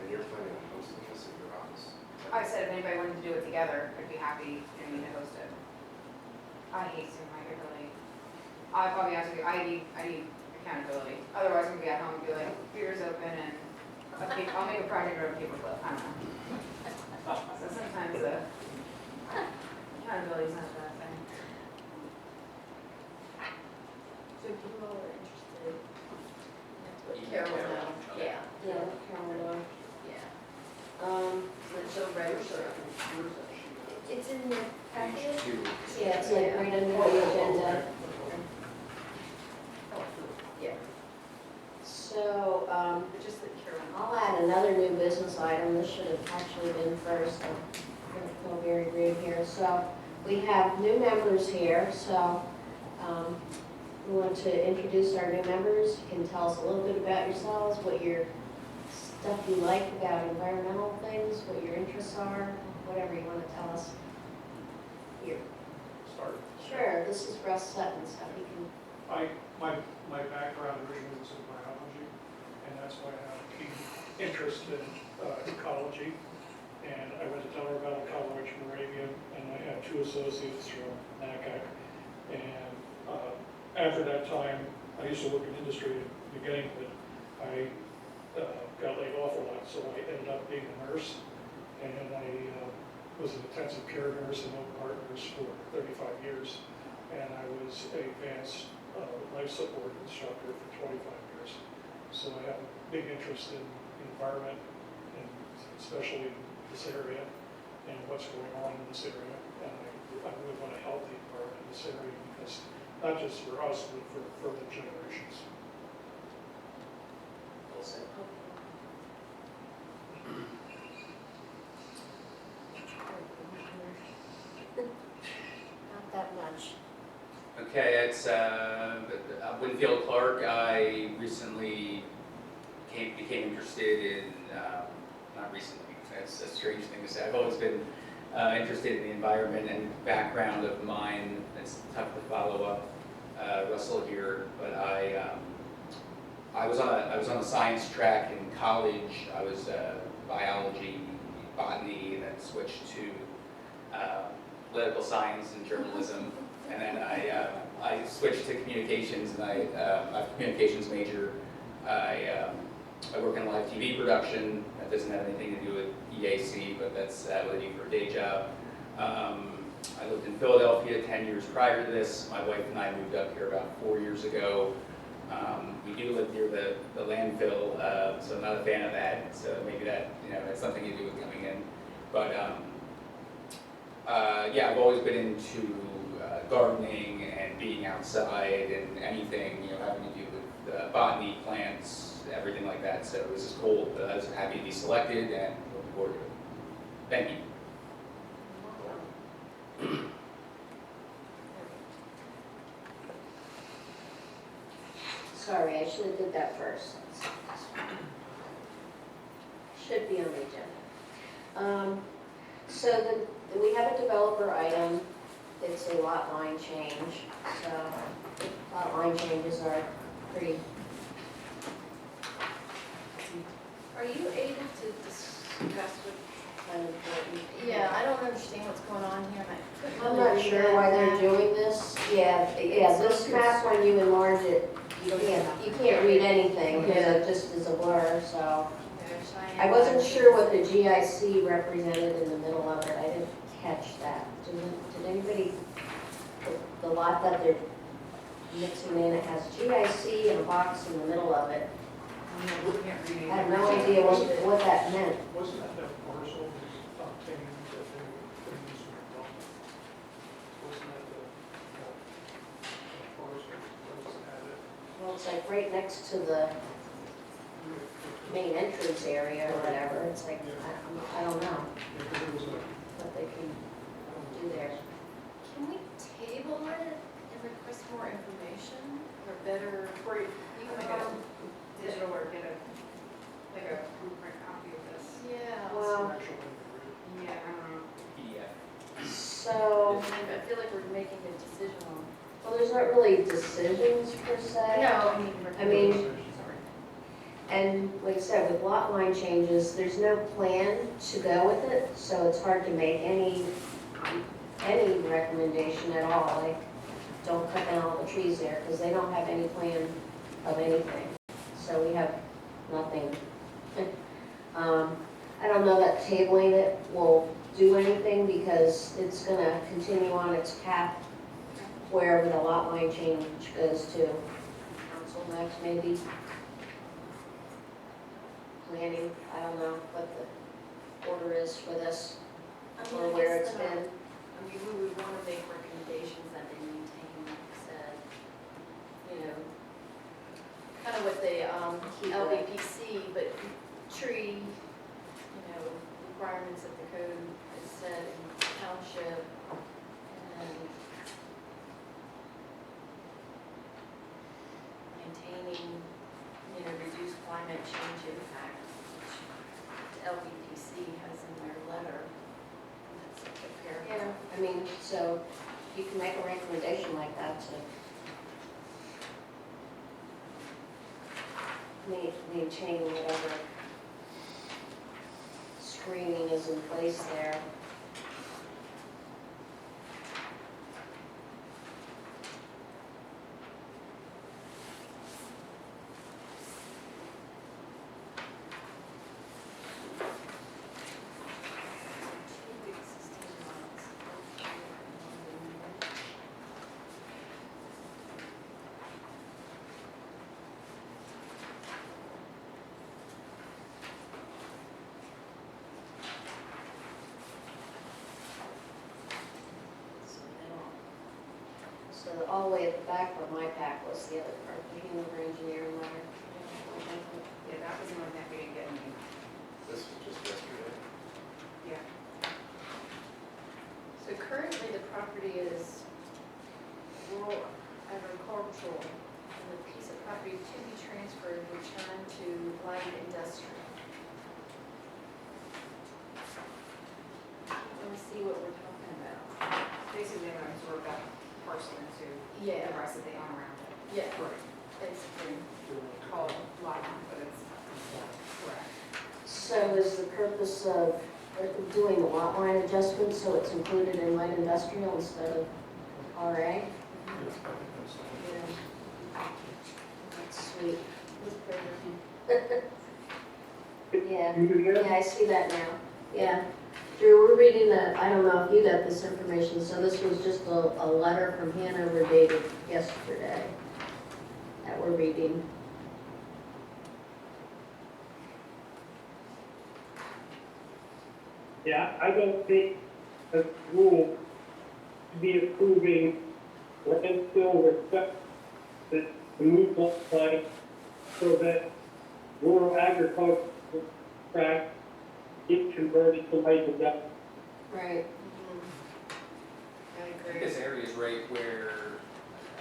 And you're planning on hosting this at your office? I said if anybody wanted to do it together, I'd be happy, you know, to host it. I hate Zoom, I get really, I'll be honest with you, I need accountability. Otherwise, I'm gonna be at home and be like, computer's open and I'll make a project out of paperclip, I don't know. So sometimes accountability's not a bad thing. So if you all are interested, that's what Email Carol Carol. know. Okay. Yeah, yeah, Carol know. Yeah. So register. It's in the packet. Page 2. Yeah, it's like right under the agenda. Yeah. So, Just that Carolyn. I'll add another new business item. This should have actually been first. I'm gonna feel very rude here. So, we have new members here, so, we want to introduce our new members. You can tell us a little bit about yourselves, what your stuff you like about environmental things, what your interests are, whatever you want to tell us. Here. Start. Sure, this is Russ Sutton, so he can, My background originally was in biology, and that's why I have a keen interest in ecology. And I went to Delaware Valley College, Moravia, and I had 2 associates from NACAC. And after that time, I used to work in industry at the beginning, but I got laid off a lot, so I ended up being a nurse. And I was an intensive care nurse in Oak Partners for 35 years. And I was a advanced life support instructor for 25 years. So I have a big interest in the environment, and especially in this area and what's going on in this area. And I really want to help the environment in this area, because not just for us, but for further generations. Well said. Not that much. Okay, it's Winfield Clark. I recently became interested in, not recently, that's a strange thing to say. I've always been interested in the environment and background of mine. It's tough to follow up Russell here, but I was on a science track in college. I was biology, botany, and then switched to political science and journalism. And then I switched to communications, and I'm a communications major. I work in live TV production. That doesn't have anything to do with EAC, but that's what I do for a day job. I lived in Philadelphia 10 years prior to this. My wife and I moved up here about 4 years ago. We do live near the landfill, so I'm not a fan of that. So maybe that, has something to do with coming in. But yeah, I've always been into gardening and being outside and anything, having to do with botany, plants, everything like that. So this is cool. I was happy to be selected and looking forward to it. Thank you. Sorry, I should have did that first. Should be on the agenda. So we have a developer item. It's a lot line change. So lot line changes are pretty. Are you able to discuss what Important. Yeah, I don't understand what's going on here. I'm not sure why they're doing this. Yeah, this map, when you enlarge it, you can't read anything, because it just is a blur, so. I wasn't sure what the GIC represented in the middle of it. I didn't catch that. Did anybody, the lot that they're mixing in, it has GIC and a box in the middle of it. I have no idea what that meant. Wasn't that parcel obtained that they were using the dump? Wasn't that the parcel that was added? Well, it's like right next to the main entrance area or whatever. It's like, I don't know what they can do there. Can we table it and request more information or better, or you Like can a digital or get a blueprint copy of this. Yeah. Well, Yeah, I don't know. PDF. so, I feel like we're making a decision on. well, there's not really decisions per se. No, I mean, and like I said, with lot line changes, there's no plan to go with it, so it's hard to make any recommendation at all. Like, don't cut down all the trees there, because they don't have any plan of anything. So we have nothing. I don't know that tabling it will do anything, because it's gonna continue on its path wherever the lot line change goes to. Council next, maybe. Planning, I don't know what the order is for this, or where it's been. I mean, we would want to make recommendations that they maintain, like I said, kind of with the Keep it. LVPC, but tree, requirements that the code has said in the township, and maintaining, reduce climate change impact, which the LVPC has in their letter. That's a good paragraph. Yeah, I mean, so you can make a recommendation like that to maintain whatever screening is in place there. So all the way at the back where my pack was the other part, the Hanover engineering letter. Yeah, that was the one that we didn't get any. This was just yesterday. Yeah. So currently the property is rural agricultural, and the piece of property to be transferred returned to light industrial. Let me see what we're talking about. Basically, they're gonna absorb that parcel into Yeah. the rest that they own around it. Yeah, basically. Called lot line, but it's correct. So is the purpose of doing the lot line adjustment so it's included in light industrial instead of RA? That's sweet. Yeah, You do that? yeah, I see that now. Yeah. Drew, we're reading I don't know if you got this information, so this was just a letter from Hanover dated yesterday that we're reading. Yeah, I don't think a rule to be approving landfill respect the move line so that rural agricultural tract get converted to light industrial. Right. I I think agree. this area is right where,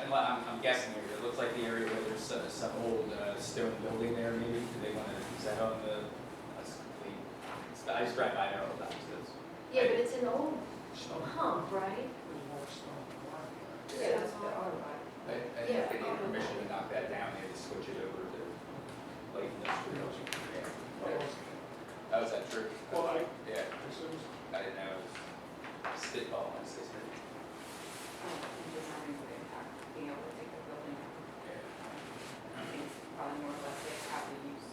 I'm guessing here, it looks like the area where there's some old stone building there maybe. Do they want to, is that on the, that's complete, I just drive by there all the time, so it's. Yeah, but it's an old Stone. hump, right? There's more stone. Yeah, that's the auto body. I think they need permission to knock that down, they had to switch it over to light industrial. Yeah. Oh, is that true? Well, Yeah, as soon as I didn't know, it was spitball, I say. Designing would impact being able to take the building out. I think it's probably more or less like how the use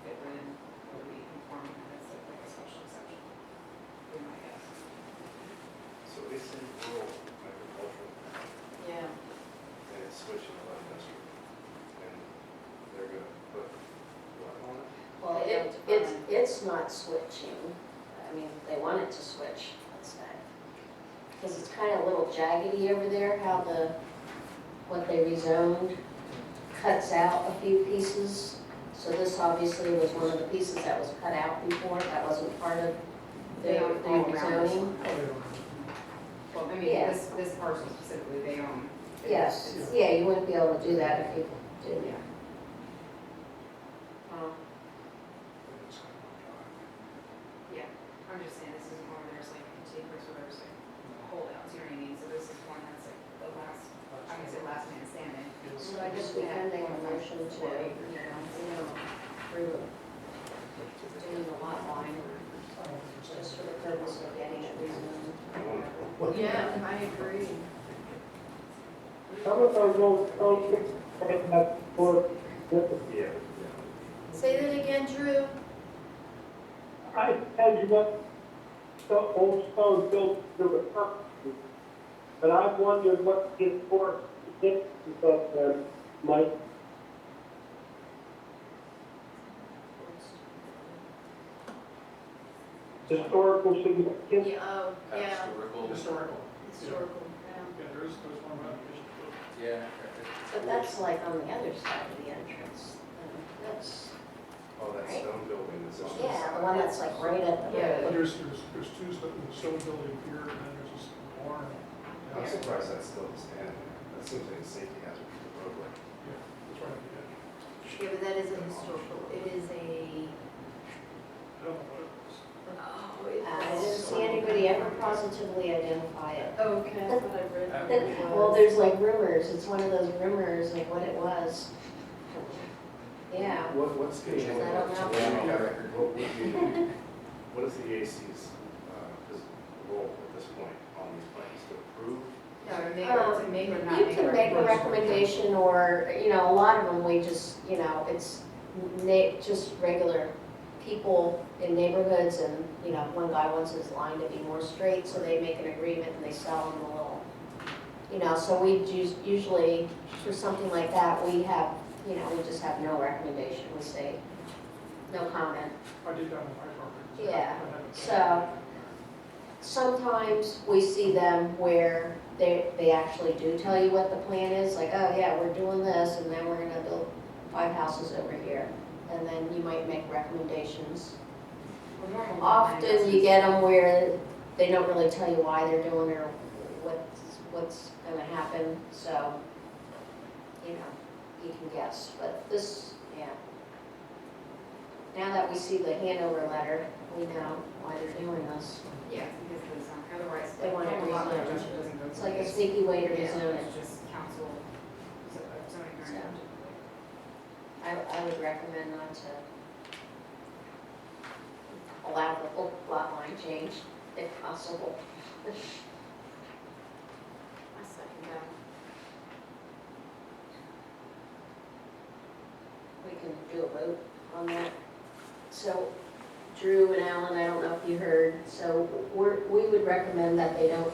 fit within what we conforming as like a special exception. Be my guess. So they say rural agricultural, Yeah. and it's switching to light industrial. And they're gonna put what on it? Well, it's not switching. I mean, they want it to switch, let's say. Because it's kind of a little jaggedy over there, how what they rezoned cuts out a few pieces. So this obviously was one of the pieces that was cut out before, that wasn't part of They the own all around us. rezoning. Well, I mean, Yeah. this parcel specifically, they own. Yes, It's- yeah, you wouldn't be able to do that if you did. Yeah. It's kind of dry. Yeah, I'm just saying, this isn't one where there's like contiguous or there's like holdouts, you know what I mean? So this is one that's like the last, I can say last man standing. So I guess we can make a motion to, approve doing the lot line, just for the purpose of getting it rezoned. Yeah, I agree. Some of those old townships have for, Yeah. Say that again, Drew. I tell you what, the old stone built to the property. But I wondered what is for the of them, Mike. Historical significance. Yeah, oh, yeah, Historical. historical. historical, yeah. Yeah, there's one application. Yeah. But that's like on the other side of the entrance. That's, Oh, that Right. stone building is on the yeah, side. the one that's like right at the. Yeah. But there's two stone building here, and then there's this barn. I'm surprised that's still standing there. That seems like a safety hazard for the roadway. Yeah, that's right at the edge. Yeah, but that isn't historical, it is a, I don't know what it was. oh, I didn't see anybody ever positively identify it. Oh, okay, that's what I read. Well, there's like rumors, it's one of those rumors of what it was. Yeah. What's the, I don't know. what is the EAC's role at this point on these plans? To approve? No, to make or not You make. can make a recommendation, or, a lot of them, we just, it's just regular people in neighborhoods, and, one guy wants his line to be more straight, so they make an agreement and they sell them a little, so we usually, for something like that, we have, we just have no recommendation, we say, no comment. I did that on my property. Yeah, I haven't- so, sometimes we see them where they actually do tell you what the plan is, like, oh yeah, we're doing this, and then we're gonna build 5 houses over here. And then you might make recommendations. Well, normal Often you get them where they don't really tell you why they're doing it or what's gonna happen, so, you know, you can guess, but this, yeah. Now that we see the Hanover letter, we know why they're doing this. Yeah, because of the zone, otherwise, They want it normal lot line rezoned. adjustment doesn't go. It's through like a these. sneaky way to Yeah, rezone it. it's just council, zoning hearing. I would recommend not to allow the whole lot line change if possible. I second that. We can do a vote on that. So Drew and Alan, I don't know if you heard, so we would recommend that they don't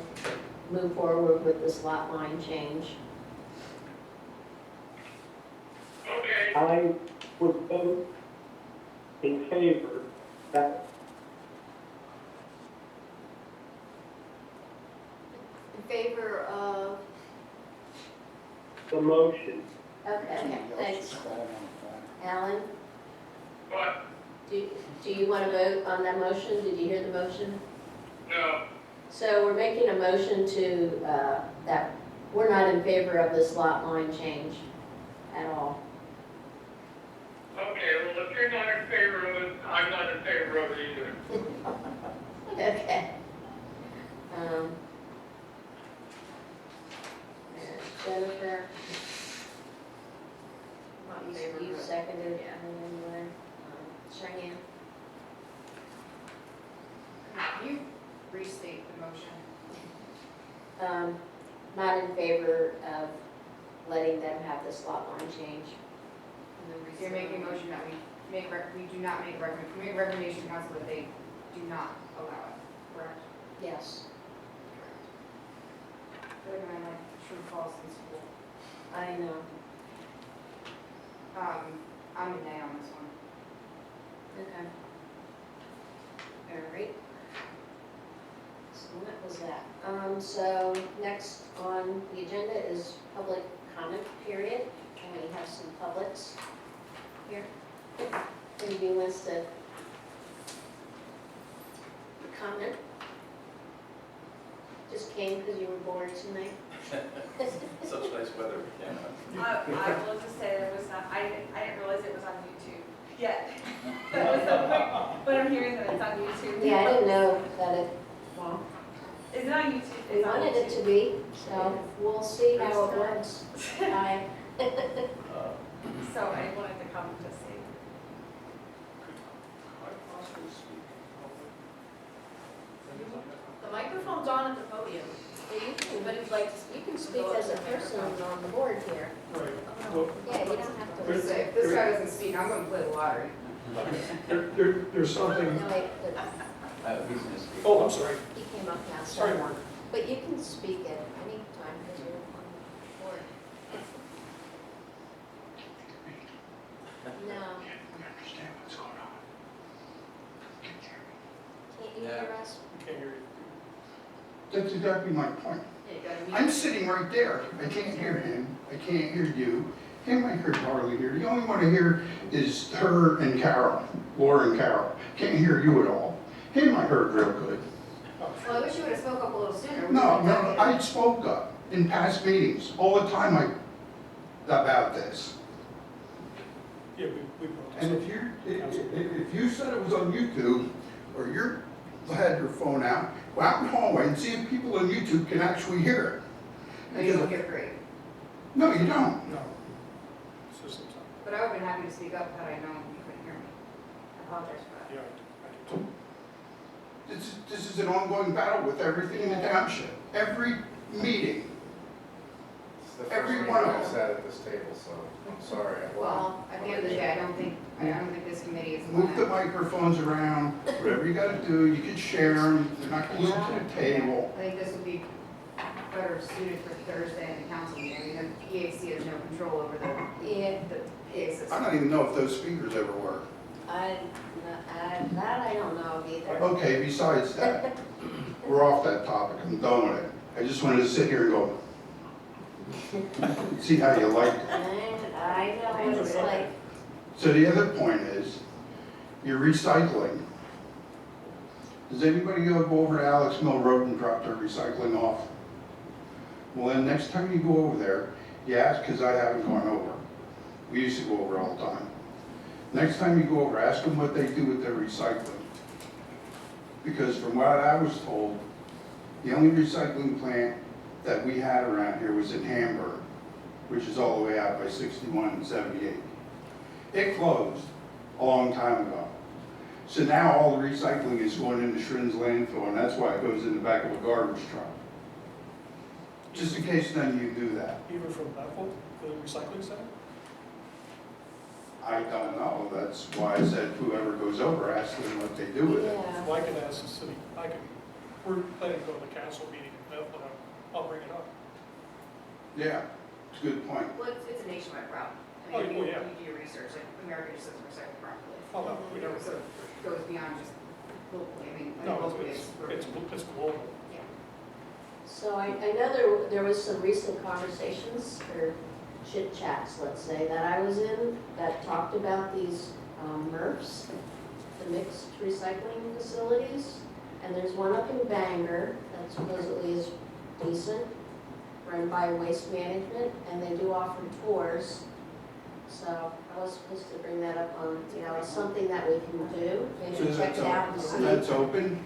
move forward with this lot line change. Okay, I would vote in favor that In favor of, the motion. Okay, thanks. Alan, but, do you want to vote on that motion? Did you hear the motion? no, So we're making a motion to, that we're not in favor of this lot line change at all. okay, well, if you're not in favor of it, I'm not in favor of it either. Okay. And Jennifer, Not in favor you of it. seconded, Yeah. and then Cheyenne. Can you restate the motion? Not in favor of letting them have this lot line change. So you're making a motion that we do not make we make a recommendation to council that they do not allow it, correct? Yes. I feel like I'm like true false in school. I know. I'm a nay on this one. Okay. All right. So that was that. So next on the agenda is public comment period, and we have some publics here. Anybody wants to comment? Just came because you were bored tonight? Such nice weather, yeah. I will just say there was not, I didn't realize it was on YouTube yet. That was so quick, but I'm hearing that it's on YouTube. Yeah, I didn't know that it, well, Is it on YouTube? we It's on wanted it YouTube. to be, so we'll see how it works. Bye. So I wanted to come to see. I possibly speak The microphone's on at the podium. Yeah, you can, but if like, you can speak as a person on the board here. Right. Well, Yeah, you don't have to. There's- Say, if this guy doesn't speak, I'm gonna play the lottery. there's something, No, wait, but Who's gonna speak? oh, I'm sorry, he came up now, so. sorry, Mark. But you can speak at any time because you're on the board. No. Understand what's going on. Can't you hear us? Can't hear you. That's exactly my point. Yeah, you gotta mute. I'm sitting right there. I can't hear him. I can't hear you. Him, I heard hardly hear. The only one I hear is her and Carol, Laura and Carol. Can't hear you at all. Him, I heard real good. Well, I wish you would've spoke up a little sooner. No, I spoke up in past meetings all the time about this. Yeah, we And if you said it was on YouTube, or you had your phone out, go out in the hallway and see if people on YouTube can actually hear No, you don't hear great. it. No, you don't. No. Systems on. But I would've been happy to speak up had I known you couldn't hear me. I apologize for that. Yeah, I do too. This is an ongoing battle with everything in the township. Every meeting. It's the Every first one meeting of I've them. sat at this table, so I'm sorry. Well, at the end of the day, I don't think this committee is. the one Move the that- microphones around, whatever you gotta do, you can share them, they're not glued to the table. I think this would be better suited for Thursday in the council meeting. The PAC has no control over the Yeah. PA I system. don't even know if those speakers ever work. That I don't know either. Okay, besides that, we're off that topic, I'm done with it. I just wanted to sit here and go, see how you like it. And I know what it's like. So the other point is, your recycling. Does anybody go over to Alex Mill Road and drop their recycling off? Well, then next time you go over there, you ask, because I haven't gone over. We used to go over all the time. Next time you go over, ask them what they do with their recycling. Because from what I was told, the only recycling plant that we had around here was in Hamburg, which is all the way out by 61 and 78. It closed a long time ago. So now all the recycling is going into Shrin's landfill, and that's why it goes in the back of a garbage truck. Just in case none of you do that. Even from Bethel, the recycling center? I don't know, that's why I said whoever goes over, ask them what they do with it. Yeah. Well, I can ask the city, we're planning to go to the council meeting in Bethel, and I'll bring it up. Yeah, it's a good point. Well, it's a nationwide problem. Oh, I mean, well, you yeah. do your research, like America just doesn't recycle properly. Oh, no, we never So said. it goes beyond just locally, I mean, like No, locally it's global. Yeah. So I know there was some recent conversations or chit chats, let's say, that I was in that talked about these MRFs, the mixed recycling facilities. And there's one up in Bangor that supposedly is decent, run by Waste Management, and they do offer tours. So I was supposed to bring that up on, it's something that we can do, So maybe check it out and see. That's open,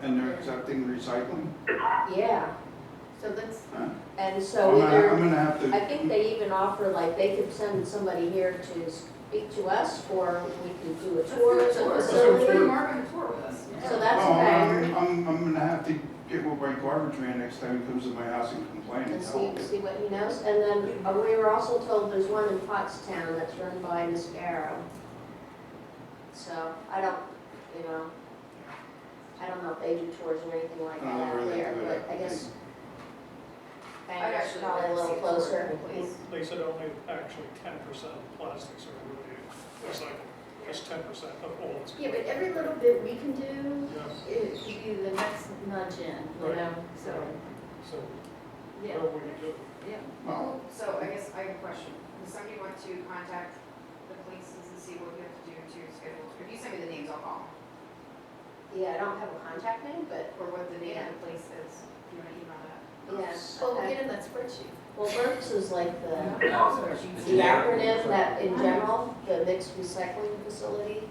and they're accepting recycling? Yeah, So that's, Huh? and so I'm either, gonna have to. I think they even offer, like, they could send somebody here to speak to us, or we could do a tour of the so facility. Mark on a tour with us. So that's Oh, okay, I'm gonna have to get with my garbage man next time he comes to my house and complain and and tell him. see what he knows. And then we were also told there's one in Pottstown that's run by Miss Garrow. So I don't know if they do tours or anything like that out there, but I guess Bangor's probably a little closer. They said only actually 10% of plastics are really recycled, just 10% of all. Yeah, but every little bit we can do Yes. is be the next nudge in, you Right. know, so, So, yeah, what we do. yeah. Well, So I guess I have a question. Does somebody want to contact the police and see what you have to do to schedule? If you send me the names, I'll call them. Yeah, I don't have a contact name, but Or what the name of the place is. If you want to email that. yes. Well, we'll get in that spreadsheet. Well, BERCS is like the It's the generic. acronym that in general, the mixed recycling facility,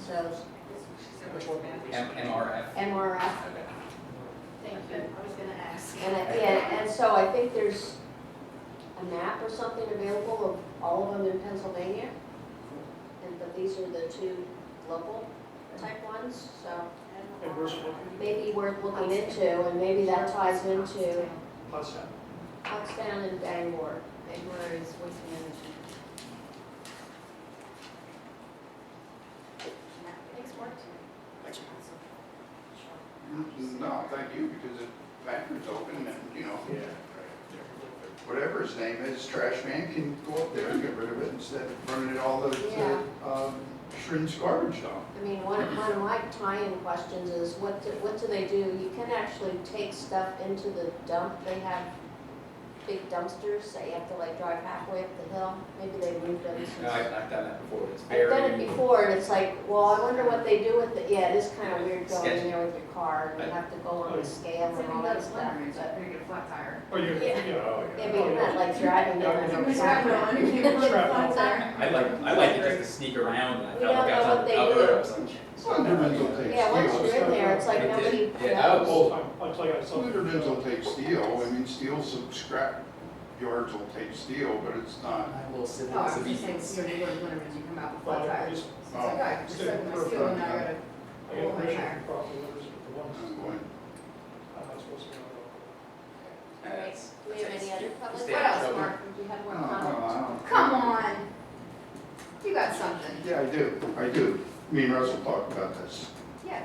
so Which one? MRF. MRF. Thank you, I was gonna ask. And so I think there's a map or something available of all of them in Pennsylvania. But these are the two local type ones, so And where's it located? maybe worth looking into, and maybe that ties into Pottstown. Pottstown and Bangor. Bangor is Waste Management. Thanks, Mark. Thanks. no, thank you, because the factory's open and, Yeah, right. whatever his name is, trash man can go up there and get rid of it instead of running it all to Yeah. Shrin's garbage dump. I mean, one of my tie-in questions is, what do they do? You can actually take stuff into the dump. They have big dumpsters that you have to like drive halfway up the hill. Maybe they moved them since. No, I've done that before. It's I've very. done it before, and it's like, well, I wonder what they do with it. Yeah, it is kind of weird going in Sketchy. there with your car, and you have to go on the scale It's like and you all got that a stuff. splinter, it's But, like you get a flat tire. Oh, you, Yeah. yeah. Oh, yeah, but you're not like driving in on Yeah. a I like it just to sneak around and I We felt don't like I know was what on they the cover. do. I was like, Slendermans will take Yeah, once steel. you're in there, it's like It nobody did. Yeah, knows. oh, It's like I saw. Slendermans will take steel, I mean, steel, some scrap yards will take steel, but it's not. I will sit No, I in was the just saying, so you go to Winterman's, you come out with Well, flat tires. just- It's like, I just stuck my steel and now I gotta I roll got my permission tire. from property owners, but the ones I'm going, I'm not supposed to go. All right, do we have any other public? Stay What out of else, trouble. Mark? Do you have no, one no, comment? I don't. Come on. You got something. Yeah, I do. Me and Russell talked about this. Yeah.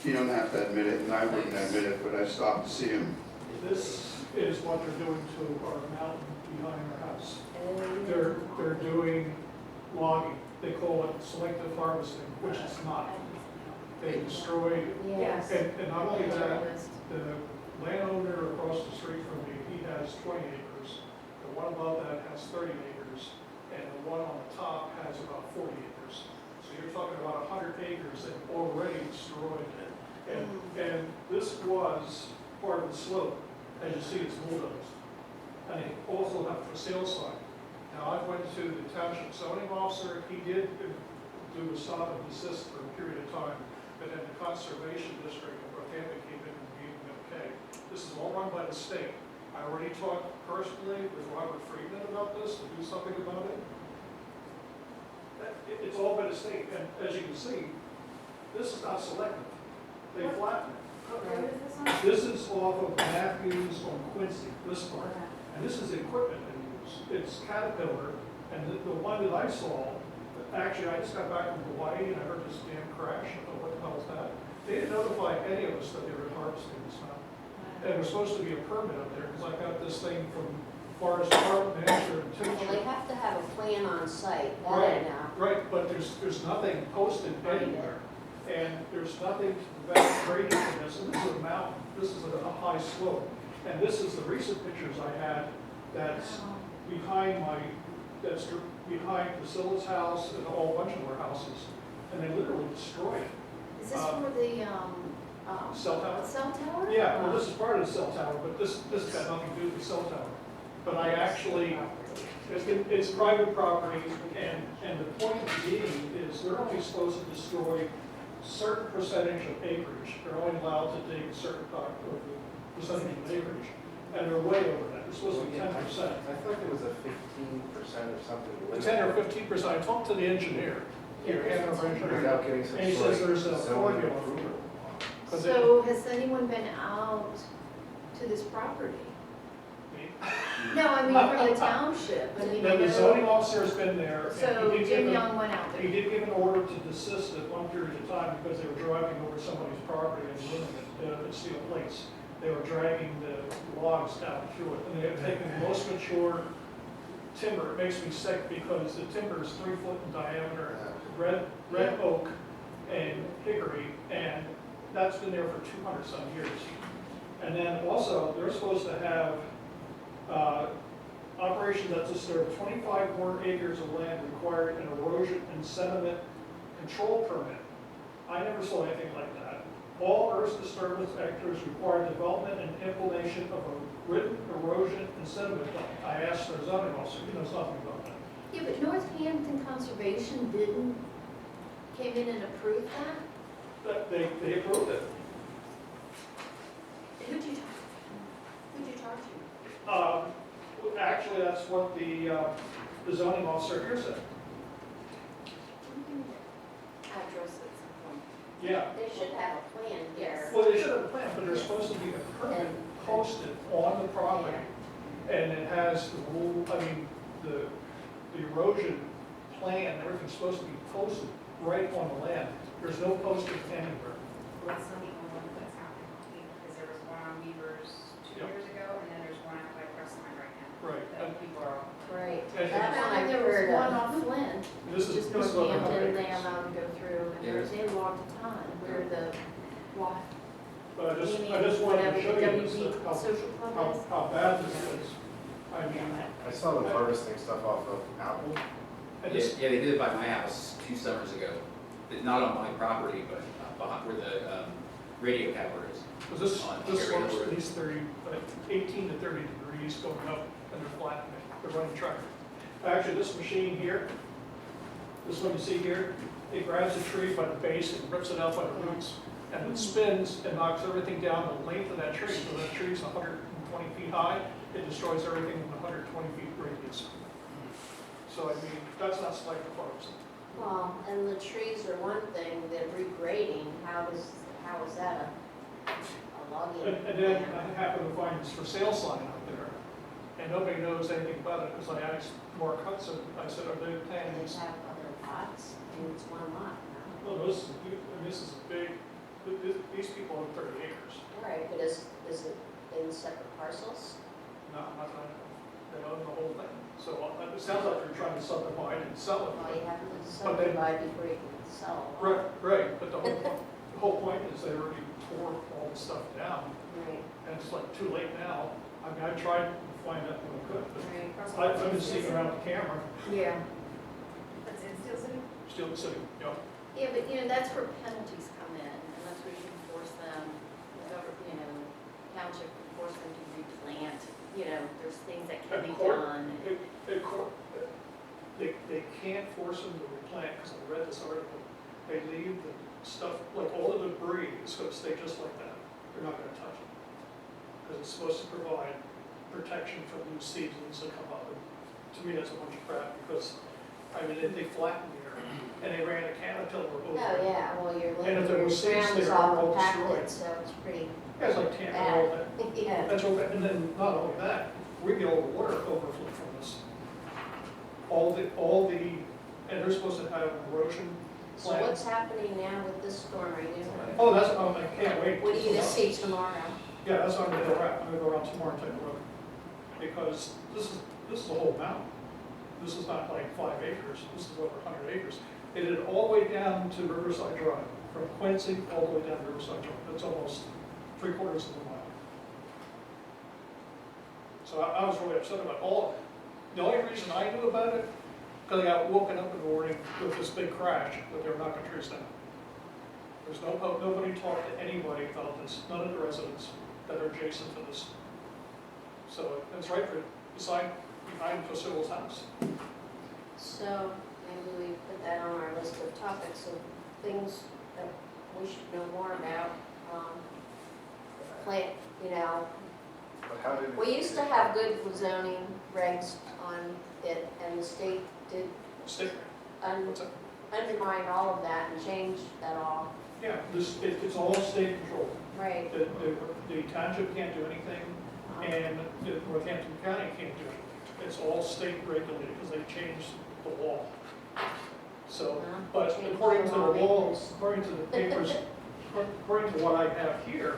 You don't have to admit it, and I wouldn't admit it, but I stopped to see him. This is what they're doing to our mountain behind our house. And- They're doing logging. They call it selective harvesting, which it's not. They destroyed, Yes. and not only that, the landowner across the street from me, he has 20 acres. The one above that has 30 acres, and the one on the top has about 40 acres. So you're talking about 100 acres that already destroyed. And this was part of the slope. As you see, it's bulldozed. And they also have a for sale sign. Now, I went to the township zoning officer. He did do a stop and desist for a period of time, but then the conservation district of Northampton came in and gave me okay. This is all run by the state. I already talked personally with Robert Friedman about this, to do something about it. It's all by the state, and as you can see, this is not selective. They flatten it. Where is this on? This is off of Matthews on Quincy, this part. And this is the equipment they use. It's Caterpillar, and the one that I saw, actually, I just got back from Hawaii and I heard this damn crash. I thought, what the hell is that? They didn't notify any of us that they were harvesting this mountain. And there was supposed to be a permit up there, because I got this thing from Forest Department manager and Well, they teacher. have to have a plan on site, that I Right, know. right, but there's nothing posted anywhere. And there's nothing to prevent grading for this, and this is a mountain, this is a high slope. And this is the recent pictures I had that's behind behind Priscilla's house and a whole bunch of our houses. And they literally destroyed it. Is this for the, Cell tower? cell tower? Yeah, well, this is part of the cell tower, but this got nothing to do with the cell tower. But I actually, it's private property, and the point being is they're only supposed to destroy certain percentage of acreage. They're only allowed to dig a certain part of the percentage of acreage, and they're way over that. They're supposed to be 10%. I thought there was a 15% or something. 10 or 15%. I talked to the engineer here, Hanover engineer, Without getting some and he sort says of there's a zoning formula. approval. 'Cause So has anyone been out to this property? No, I mean from the township, I mean, The zoning officer has been there, So and he did Jim give Young an, went out he there. did give an order to desist at one period of time because they were driving over somebody's property and living at Steel Place. They were dragging the logs down through it, and they had taken the most mature timber. It makes me sick because the timber is 3 foot in diameter, red oak and hickory, and that's been there for 200 some years. And then also, they're supposed to have operations that disturb 25 more acres of land required an erosion and sediment control permit. I never saw anything like that. All earth disturbance actors require development and implementation of a written erosion and sediment plan. I asked their zoning officer, he knows nothing about that. Yeah, but Northampton Conservation came in and approved that? But they approved it. Who'd you talk to? Actually, that's what the zoning officer here said. Address at some point. Yeah. They should have a plan here. Well, they should have a plan, but there's supposed to be a permit posted on the property. And it has the rule, I mean, the erosion plan, everything's supposed to be posted right on the land. There's no posting anywhere. That's the only one that's happening, because there was one on Weaver's 2 Yep. years ago, and then there's one out by Crestline right now. Right. That people are. Right. And That one And I've there was heard one of. off Flint, This is, just this is what I'm Northampton, they thinking. allowed to go through, and they logged a ton, where the, But I just wanted to whatever show the you this, WB how, social club how, is. how bad this is. I mean, I saw them harvesting stuff off of Apple. I Yeah, just, yeah, they did it by my house 2 summers ago. Not on my property, but behind where the radio tower is. because this On slopes area at where- least 18 to 30 degrees going up, and they're flattening it, they're running tractor. Actually, this machine here, this one you see here, it grabs a tree by the base and rips it out by the roots, and it spins and knocks everything down the length of that tree. So that tree's 120 feet high, it destroys everything in 120 feet radius. So I mean, that's not selective harvesting. Well, and the trees are one thing, the regrading, how is that a logging And then plan? I happen to find this for sale sign out there, and nobody knows anything about it, because I asked Mark Hudson, I said, are they And planning they this? have other lots, and it's one lot now. Well, this is a big, these people own 30 acres. All right, but is it in separate parcels? Not that I know. They own the whole thing. So it sounds like you're trying to subdivide and sell Well, it. you have to subdivide before you can sell. Right, but the whole point is they already tore all the stuff down, Right, and it's like too late now. I mean, I tried to find out what I could, but right. I've been seeing around the camera, Yeah. That's in Steel City? still sitting, you know. Yeah, but you know, that's where penalties come in, and that's where you can force them, you know, township can force them to replant, you know, there's things that can be Of course. done. They can't force them to replant, because I read this article. They leave the stuff, like all the debris is going to stay just like that. They're not going to touch it. Because it's supposed to provide protection from new seasons that come up. And to me, that's a bunch of crap, because, I mean, they flattened the area, and they ran a caterpillar over it. Oh, yeah, well, your And if there your were seeds ground is there, all all compacted, destroyed. so it's pretty Yeah, it's like tan and all that. bad. Yeah. That's all, and then not only that, we get all the water overflow from this. All the, and they're supposed to have erosion So plan. what's happening now with this storm, are you? Oh, that's, I can't wait. What are you gonna see tomorrow? Yeah, that's what I'm gonna go around, I'm gonna go around tomorrow and take a look. Because this is a whole mountain. This is not like 5 acres, this is over 100 acres. They did it all the way down to Riverside Drive, from Quincy all the way down to Riverside Drive. That's almost 3/4 of a mile. So I was really upset about all of it. The only reason I knew about it, because I got woken up in the morning with this big crash, that they were knocking trees down. There's nobody talked to anybody about this, none of the residents that are adjacent to this. So it's right behind Priscilla's house. So maybe we put that on our list of topics of things that we should know more about. Plant, you know, But how did? we used to have good zoning regs on it, and the state did Stick, what's that? undermine all of that and change that all. Yeah, it's all state controlled. Right. The township can't do anything, and the Northampton County can't do anything. It's all state regulated, because they changed the law. So, but Change according to the law, lawmakers. according to the papers, according to what I have here,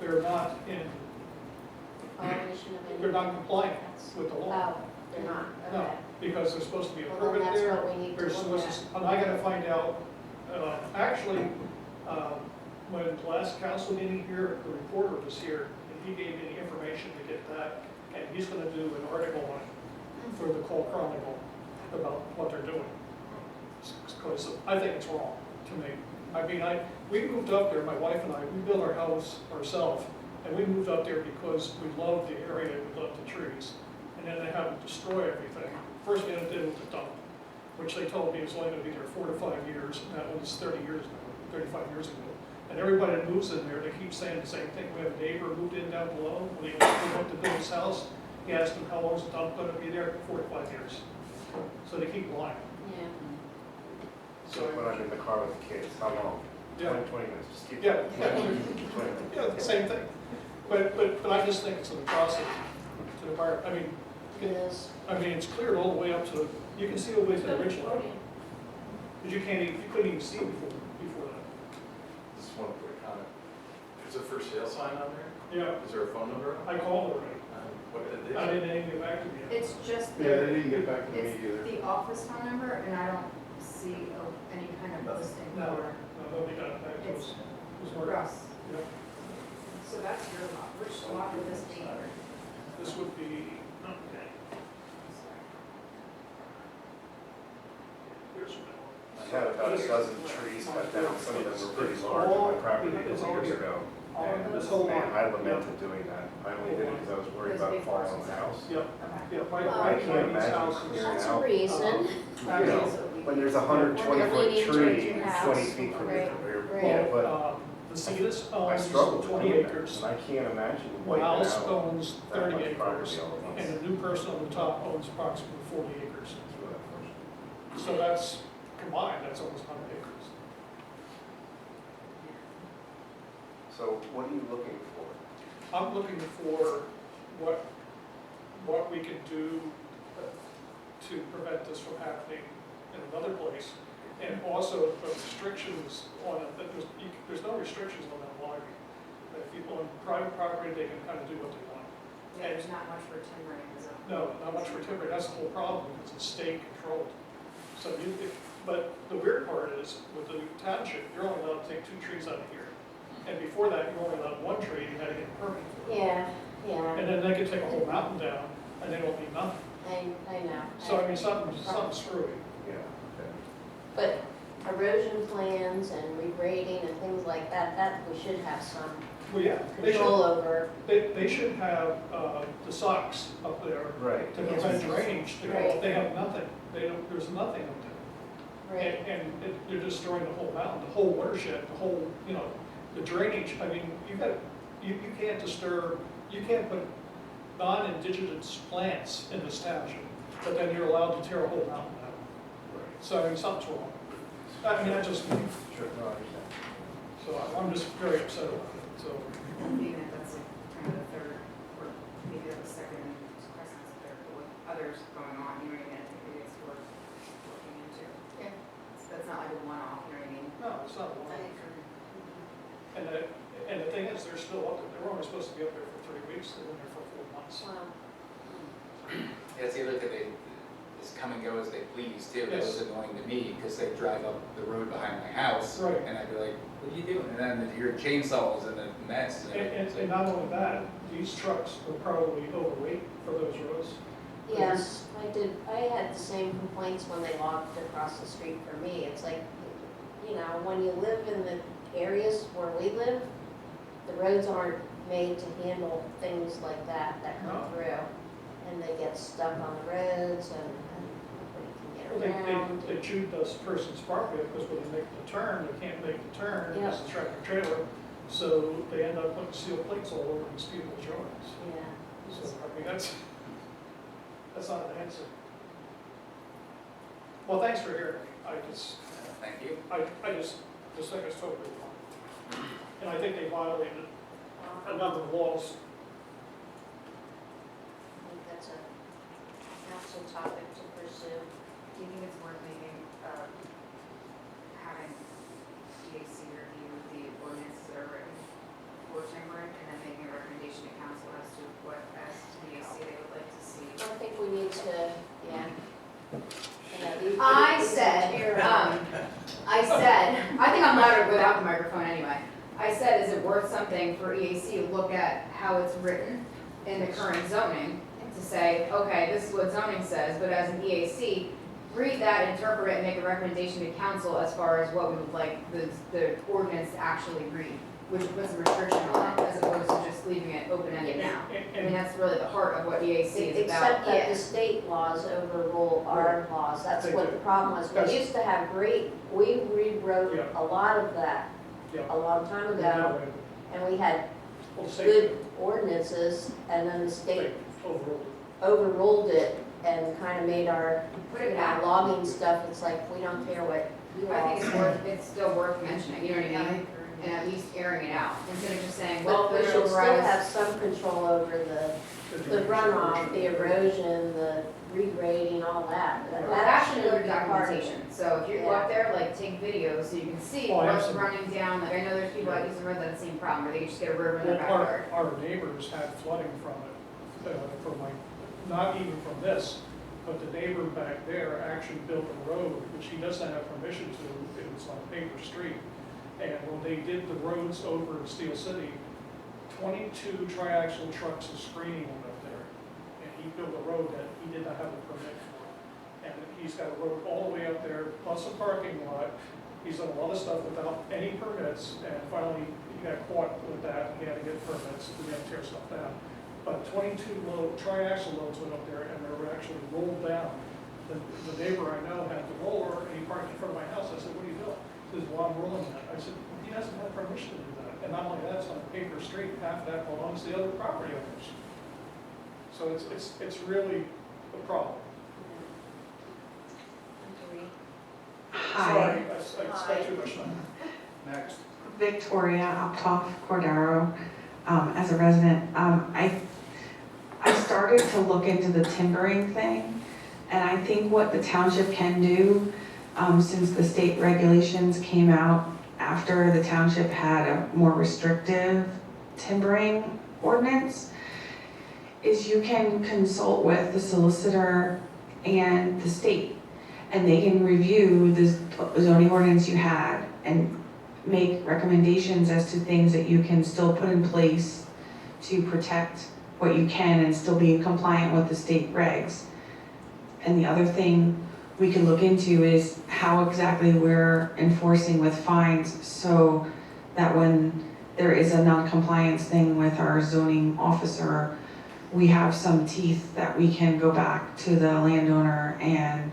they're not in, Violation of any. they're not compliant with the law. Oh, they're not, No, okay. because there's supposed to be a Well, then permit that's there. what we need to There's look supposed at. to, and I gotta find out, actually, when the last council meeting here, the reporter was here, and he gave me the information to get that, and he's gonna do an article on it for the Call Chronicle about what they're doing. Because I think it's wrong to me. I mean, we moved up there, my wife and I, we built our house ourselves, and we moved up there because we loved the area, we loved the trees. And then they had to destroy everything. First thing they did was the dump, which they told me was only gonna be there 4 to 5 years, and that was 30 years ago, 35 years ago. And everybody that moves in there, they keep saying the same thing. We have a neighbor who moved in down below, when he went to build his house, he asked him, how long is the dump gonna be there? 4 to 5 years. So they keep lying. Yeah. So when I'm in the car with the kids, how long? Yeah. 20 minutes, just keep. Yeah. 20 minutes. Yeah, the same thing. But I just think it's an atrocity to the environment. It is. I mean, it's cleared all the way up to, you can see all the way to the ridge line. But you couldn't even see before that. Just one quick comment. There's a for sale sign on there? Yeah, Is there a phone number on it? I called already. What did they I say? didn't even get back to me yet. It's just Yeah, the, they didn't get back to me it's either. the office phone number, and I don't see any kind of listing No. for Nobody got back to us. It was working. Russ. Yeah. So that's your lot, which lot would this be? This would be, okay, here's what I had about a dozen trees cut down, some of them were pretty large on my property a couple years ago. And This whole man, lot. I lamented doing that. I only did it because I was worried about it falling on the house. Yep, Okay. yeah, right, Well, right I can't behind these imagine houses. clearing That's a out, reason. you know, when there's a 120-foot tree 20 feet from your, Right, yeah, right. but The Cetus I owns struggle with 20 doing that, acres. and I can't imagine The wiping house out owns that 30 much acres, property all at once. and a new person on the top owns approximately 40 acres. That's what I first- So that's, combined, that's almost 100 acres. So what are you looking for? I'm looking for what we can do to prevent this from happening in another place. And also the restrictions on it, that there's no restrictions on that library. That if people on private property, they can kind of do what they want. Yeah, there's not much for timbering, is it? No, not much for timber, that's the whole problem, it's a state controlled. So but the weird part is, with the township, you're only allowed to take 2 trees out of here. And before that, you only allowed 1 tree, you had to get a permit for it. Yeah, yeah, And then they could take a whole mountain down, and they don't need nothing. I know. So I mean, something's screwy. Yeah. But erosion plans and regrading and things like that, that we should have some Well, yeah, they control should, over. they should have, the socks up there Right. to prevent drainage to go, Right. they have nothing, there's nothing up there. Right, They're destroying the whole mountain, the whole watershed, the whole, the drainage, I mean, you can't disturb, you can't put non-indigenous plants in this township, but then you're allowed to tear a whole mountain down. So, I mean, something's wrong. I mean, that's just me, Sure, no, I understand. so I'm just very upset about it, so. Being that that's like kind of the third, or maybe that was second, Crescent's the third, but with others going on, you know what I mean? I think maybe it's worth looking into. Yeah. That's not like a one-off, you know what I mean? No, it's not one. I agree. And the thing is, they're still up there, they're only supposed to be up there for 3 weeks, they've been there for 4 months. Wow. That's the other thing, they just come and go as they please too. That was Yes. annoying to me because they drive up the road behind my house. Right. And I'd be like, what are you doing? And then you hear chainsaws and a mess. And not only that, these trucks are probably overweight for those roads. Yes, I had the same complaints when they walked across the street for me. It's like, when you live in the areas where we live, the roads aren't made to handle things like that come No. through. And they get stuck on the roads and nobody can get around. They chewed this person's property up because when they make the turn, they can't make the turn, Yeah. it's a tractor trailer. So they end up putting steel plates all over these people's yards. Yeah. So, I mean, that's not an answer. Well, thanks for hearing me. Thank you. I just think it's totally wrong. And I think they violated a number of laws. I think that's a council topic to pursue. Do you think it's worth making, having DAC review the ordinances that are written for timbering, and then making a recommendation to council as to what, as DAC they would like to see? I think we need to, yeah. I said, I think I'm louder without the microphone anyway. I said, is it worth something for EAC to look at how it's written in the current zoning to say, okay, this is what zoning says, but as an EAC, read that, interpret it, and make a recommendation to council as far as what we would like the ordinance to actually read, which puts a restriction on it as opposed to just leaving it open-ended now. I mean, that's really the heart of what EAC is about. Except that the state laws overrule our laws, that's what the problem was. We used to have we rewrote a lot of that Yeah. a long time ago, and we had Well, the state good ordinances, and then the state overruled. overruled it and kind of made our, Put it back. logging stuff, it's like, we don't care what you I all think say. it's still worth mentioning, you know what I mean? And at least airing it out, instead of just saying, well, But we there's should no still rise. have some control over the runoff, the erosion, the regrading, all that. Well, That that should should be be part of it. documentation, so if you go up there, like, take videos so you can see Oh, what's absolutely. running down, like, I know there's people that use the road that have the same problem, where they just get a river in their Well, backyard. our neighbors had flooding from it, from not even from this, but the neighbor back there actually built a road, which he doesn't have permission to, it was on a paper street. And when they did the roads over in Steel City, 22 triaxle trucks of screening went up there. And he built a road that he did not have a permit for. And he's got a road all the way up there, plus a parking lot. He's done a lot of stuff without any permits, and finally he got caught with that, he had to get permits, we had to tear stuff down. But 22 triaxle loads went up there, and they were actually rolled down. The neighbor I know had the roller, and he parked in front of my house. I said, what are you doing? He says, well, I'm rolling that. I said, he doesn't have permission to do that. And not only that, it's on a paper street, half of that belongs to the other property owners. So it's really a problem. Sorry, I spent too much time. Next. Victoria Uptoff Cordero, as a resident. I started to look into the timbering thing, and I think what the township can do, since the state regulations came out after the township had a more restrictive timbering ordinance, is you can consult with the solicitor and the state, and they can review the zoning ordinance you had and make recommendations as to things that you can still put in place to protect what you can and still be compliant with the state regs. And the other thing we can look into is how exactly we're enforcing with fines, so that when there is a non-compliance thing with our zoning officer, we have some teeth that we can go back to the landowner and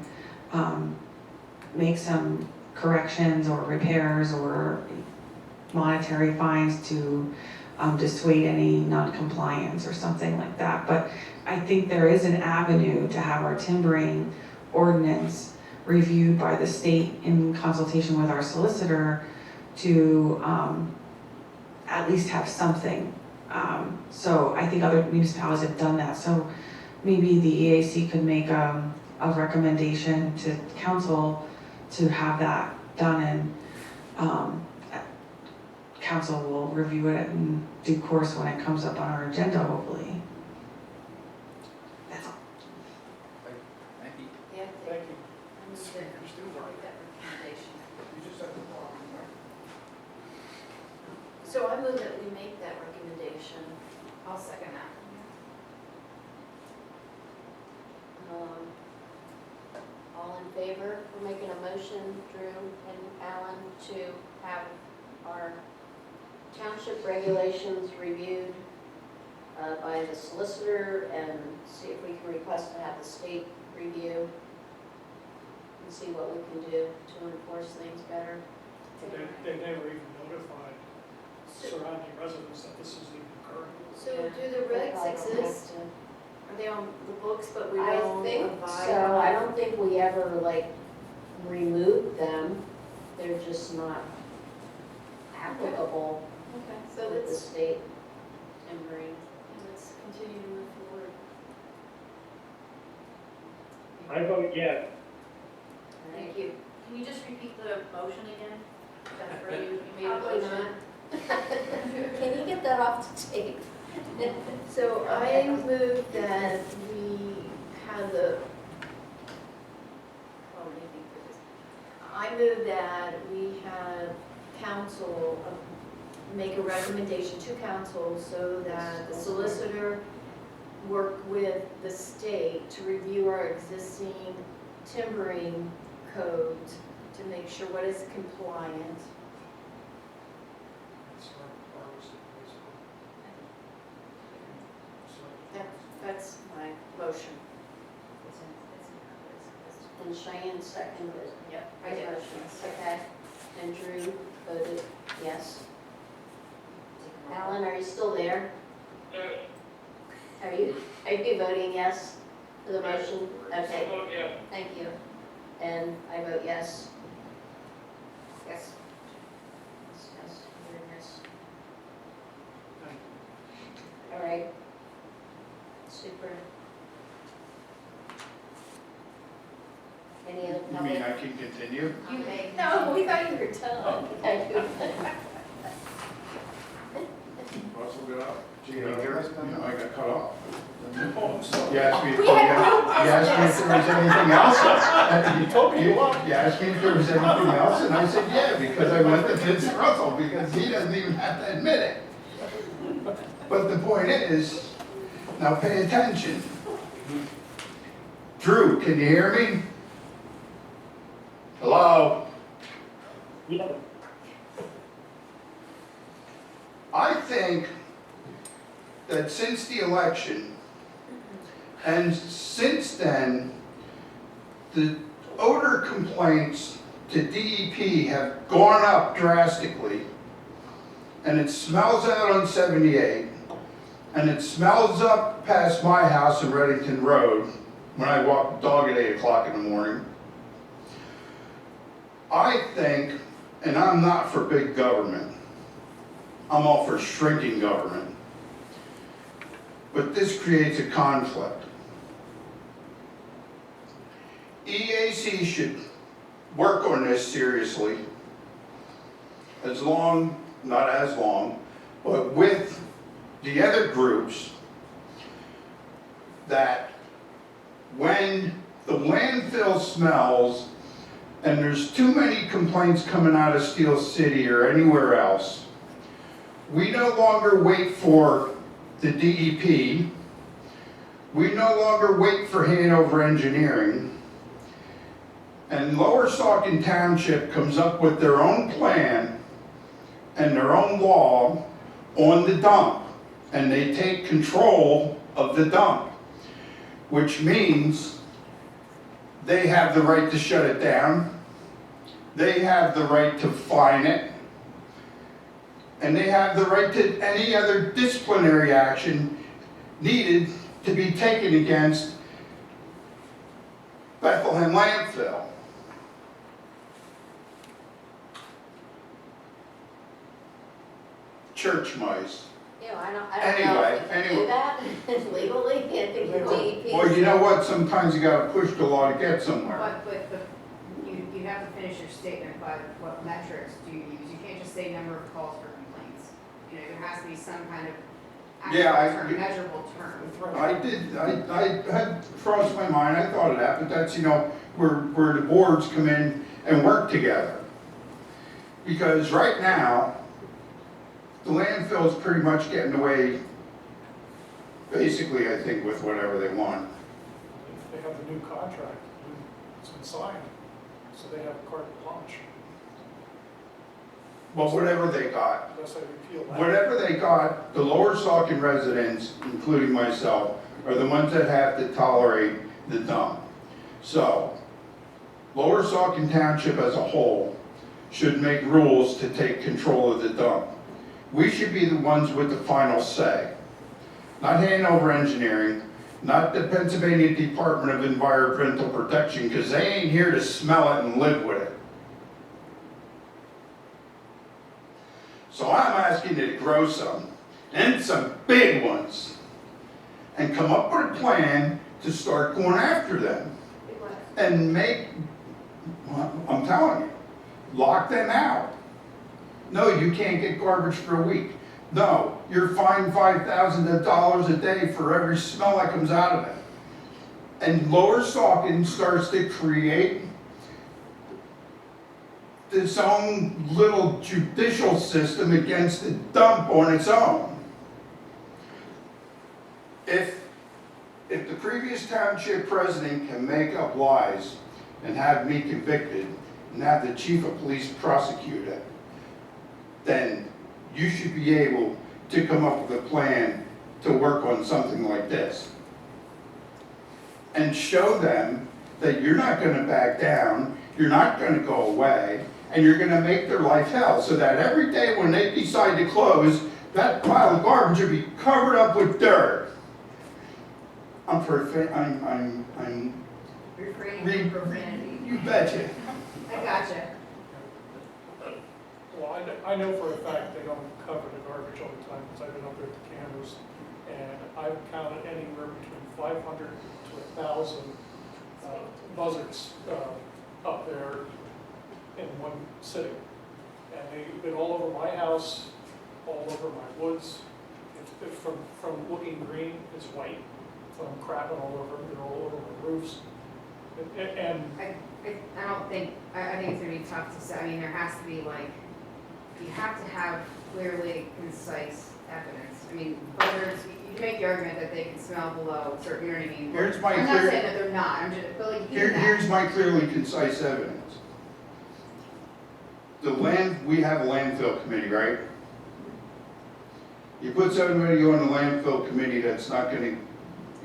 make some corrections or repairs or monetary fines to dissuade any non-compliance or something like that. But I think there is an avenue to have our timbering ordinance reviewed by the state in consultation with our solicitor to at least have something. So I think other municipalities have done that. So maybe the EAC could make a recommendation to council to have that done, and council will review it in due course when it comes up on our agenda, hopefully. That's all. Thank you. Yeah, Thank you. I move that we make that recommendation. You just have to walk. So I move that we make that recommendation. I'll second that. All in favor? We're making a motion, Drew and Alan, to have our township regulations reviewed by the solicitor and see if we can request to have the state review and see what we can do to enforce things better. They never even notified surrounding residents that this is even occurring. So do the regs exist? Are they on the books, but we I don't think abide so, by I them? don't think we ever like removed them, they're just not applicable Okay, so with the let's, state timbering. let's continue to move forward. I vote yes. Thank you. Can you just repeat the motion again? Jennifer, you made a Probably motion. Can you get that off the tape? So I move that we have the, oh, let me think for this. I move that we have council make a recommendation to council so that the solicitor work with the state to review our existing timbering codes to make sure what is compliant. It's our That's my motion. And Cheyenne seconded it. Yep. I did. Okay, and Drew voted yes. Alan, are you still there? Are you voting yes for the motion? Okay, Yeah. thank you. And I vote yes. Yes. Yes, you're yes. Thank All right. Super. Any other You comment? mean I can continue? You may. No, we thought you were done. Thank you. Russell got up. Gee, I got cut off. Oh, I'm sorry. You asked me if We you had asked me if there was anything else. You told me you loved You asked me if there was anything else, and I said, yeah, because I went to Vince Russell, because he doesn't even have to admit it. But the point is, now pay attention. Drew, can you hear me? Hello? Yeah. I think that since the election, and since then, the odor complaints to DEP have gone up drastically, and it smells out on 78, and it smells up past my house in Reddington Road when I walk the dog at 8 o'clock in the morning. I think, and I'm not for big government, I'm all for shrinking government, but this creates a conflict. EAC should work on this seriously, not as long, but with the other groups that when the landfill smells and there's too many complaints coming out of Steel City or anywhere else, we no longer wait for the DEP. We no longer wait for Hanover Engineering. And Lower Saucon Township comes up with their own plan and their own law on the dump. And they take control of the dump, which means they have the right to shut it down. They have the right to fine it. And they have the right to any other disciplinary action needed to be taken against Bethlehem Landfill. Church mice. I don't know if we can do that legally, I think the DEP. Well, you know what, sometimes you gotta push the law to get somewhere. You have to finish your statement by what metrics do you use? You can't just say number of calls for complaints. You know, there has to be some kind of actual measurable term. I had crossed my mind, I thought of that, but that's, where the boards come in and work together. Because right now, the landfill's pretty much getting away, basically, I think, with whatever they want. They have the new contract, it's been signed, so they have carte blanche. Well, whatever they got. Unless they repeal that. Whatever they got, the Lower Saucon residents, including myself, are the ones that have to tolerate the dump. So, Lower Saucon Township as a whole should make rules to take control of the dump. We should be the ones with the final say. Not Hanover Engineering, not the Pennsylvania Department of Environmental Protection, because they ain't here to smell it and live with it. So I'm asking you to grow some, and some big ones, and come up with a plan to start going after them. And make, I'm telling you, lock them out. No, you can't get garbage for a week. No, you're fined $5,000 a day for every smell that comes out of it. And Lower Saucon starts to create its own little judicial system against the dump on its own. If the previous township president can make up lies and have me convicted and have the chief of police prosecute it, then you should be able to come up with a plan to work on something like this. And show them that you're not going to back down, you're not going to go away, and you're going to make their life hell, so that every day when they decide to close, that pile of garbage will be covered up with dirt. I'm Refraining from profanity. You betcha. I gotcha. Well, I know for a fact they don't cover the garbage all the time, because I've been up there at the cameras, and I've counted anywhere between 500 to 1,000 buzzards up there in one sitting. And they've been all over my house, all over my woods. From looking green, it's white. From crapping all over, all over my roofs. And I don't think, I think it's gonna be tough to say. I mean, there has to be you have to have clearly concise evidence. I mean, buzzards, you can make the argument that they can smell below certain, you know what I mean? Here's my I'm not saying that they're not, I'm just, but Here's my clearly concise evidence. We have a landfill committee, right? You put somebody on the landfill committee that's not gonna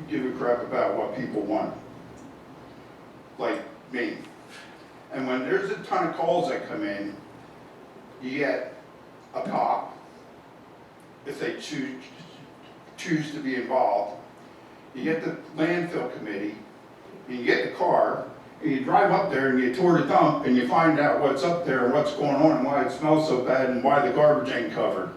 give a crap about what people want. Like me. And when there's a ton of calls that come in, you get a cop, if they choose to be involved. You get the landfill committee, and you get the car, and you drive up there and you tour the dump and you find out what's up there and what's going on and why it smells so bad and why the garbage ain't covered.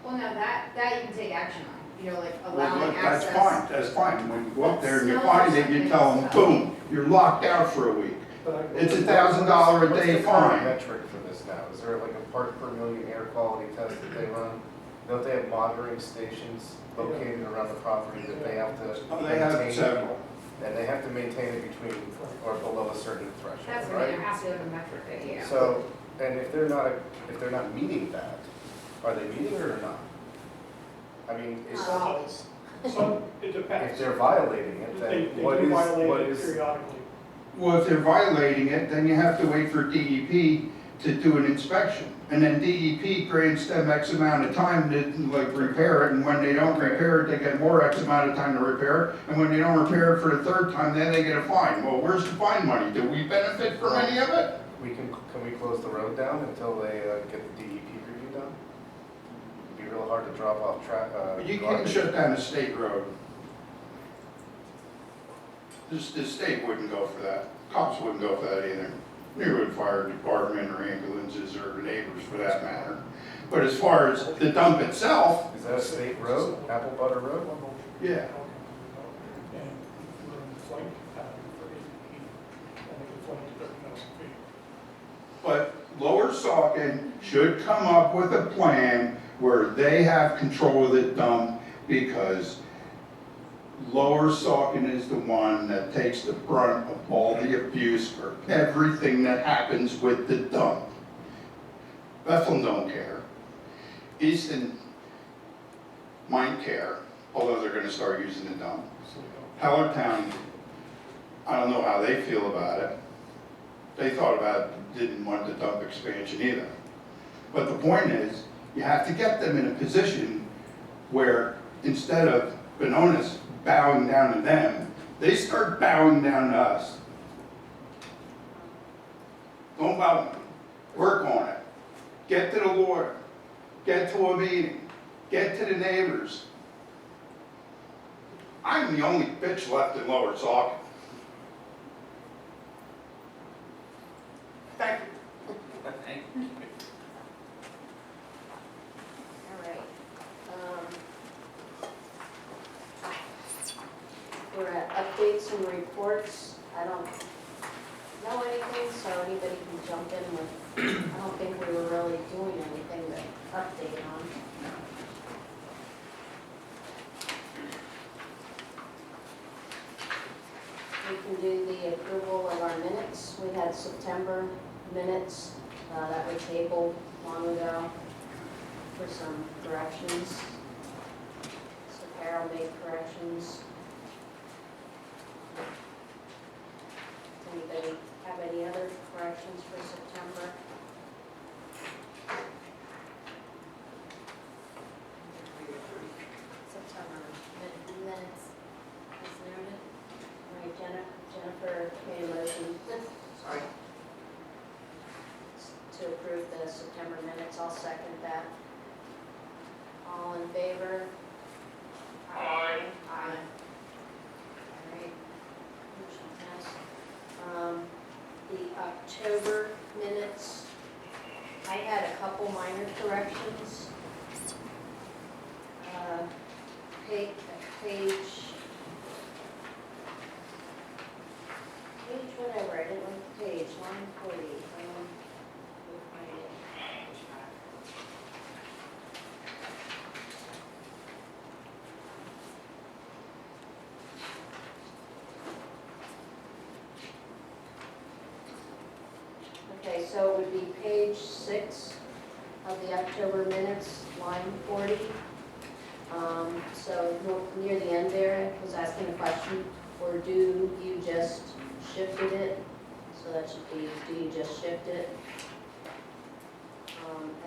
Well, no, that you can take action on, like Well, allowing look, access. that's fine. When you go up there and you find it, you tell them, boom, you're locked out for a week. It's $1,000 a day What's the fine. metric for this now? Is there like a part per million air quality test that they run? Don't they have monitoring stations located around the property that they have to They have maintain? several. And they have to maintain it between or below a certain threshold, That's right? when there has to be like a metric that, yeah. So, and if they're not meeting that, are they meeting it or not? I mean, Not always. Some, it if depends. they're violating it, They then what do is, violate it periodically. Well, if they're violating it, then you have to wait for DEP to do an inspection. And then DEP grants them X amount of time to like repair it, and when they don't repair it, they get more X amount of time to repair it. And when they don't repair it for the third time, then they get a fine. Well, where's the fine money? Do we benefit from any of it? can we close the road down until they get the DEP review done? It'd be real hard to drop off track. You can't shut down a state road. The state wouldn't go for that. Cops wouldn't go for that either. Neither would fire department or ambulances or neighbors for that matter. But as far as the dump itself, Is that a state road, Apple Butter Road? yeah. And we're in the flight pattern for 8 feet, and they can fly to 30,000 feet. But Lower Saucon should come up with a plan where they have control of the dump, because Lower Saucon is the one that takes the brunt of all the abuse for everything that happens with the dump. Bethlehem don't care. Easton might care, although they're gonna start using the dump. Hellertown, I don't know how they feel about it. They thought about, didn't want the dump expansion either. But the point is, you have to get them in a position where instead of Benonis bowing down to them, they start bowing down to us. Don't bow, work on it. Get to the lawyer, get to a meeting, get to the neighbors. I'm the only bitch left in Lower Saucon. Thank you. Thank you. All right. We're at updates and reports. I don't know anything, so anybody can jump in with, I don't think we were really doing anything to update on. We can do the approval of our minutes. We had September minutes that were tabled long ago for some corrections. So Carol made corrections. Does anybody have any other corrections for September? September minutes, as noted. All right, Jennifer made a motion. Sorry. To approve the September minutes, I'll second that. All in favor? Aye. Aye. All right. Motion passed. The October minutes, I had a couple minor corrections. Page whatever, I didn't like the page, line 40. We'll find it. Okay, so it would be page 6 of the October minutes, line 40. So near the end there, I was asking a question, or do you just shifted it? So that should be, do you just shift it?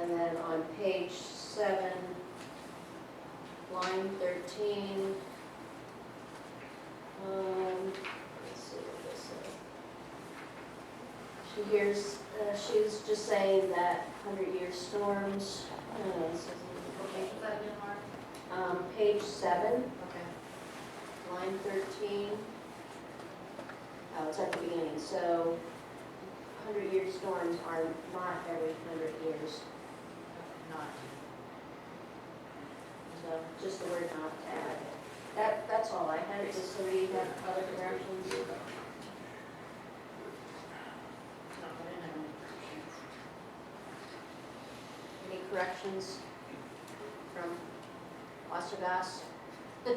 And then on page 7, line 13, let's see what this is. She was just saying that 100-year storms, this isn't- What page was that again, Mark? page 7, Okay. line 13. Oh, it's at the beginning, so 100-year storms are not every 100 years. Not. So just the word not to add. That's all I had. Does somebody have other corrections? No, I didn't have any corrections. Any corrections from Mr. Goss? All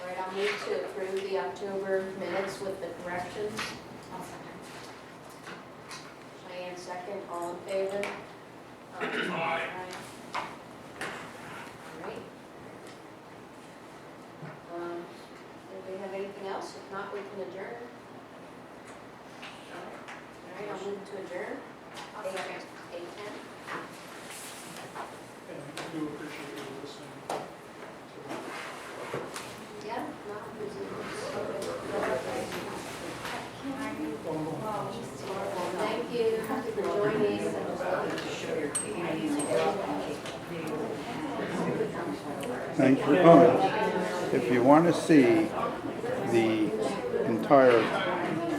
right, I'll move to approve the October minutes with the corrections. I'll second. Cheyenne second, all in favor? Aye. All right. Do we have anything else? If not, we can adjourn. All right, I'll move to adjourn. I'll second. 8:10. And I do appreciate you listening to Yeah, no, thank you for joining. Thanks for coming. If you want to see the entire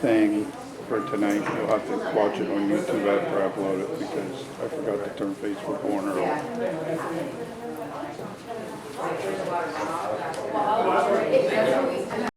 thing for tonight, you'll have to watch it on YouTube after I upload it because I forgot to turn Facebook on earlier.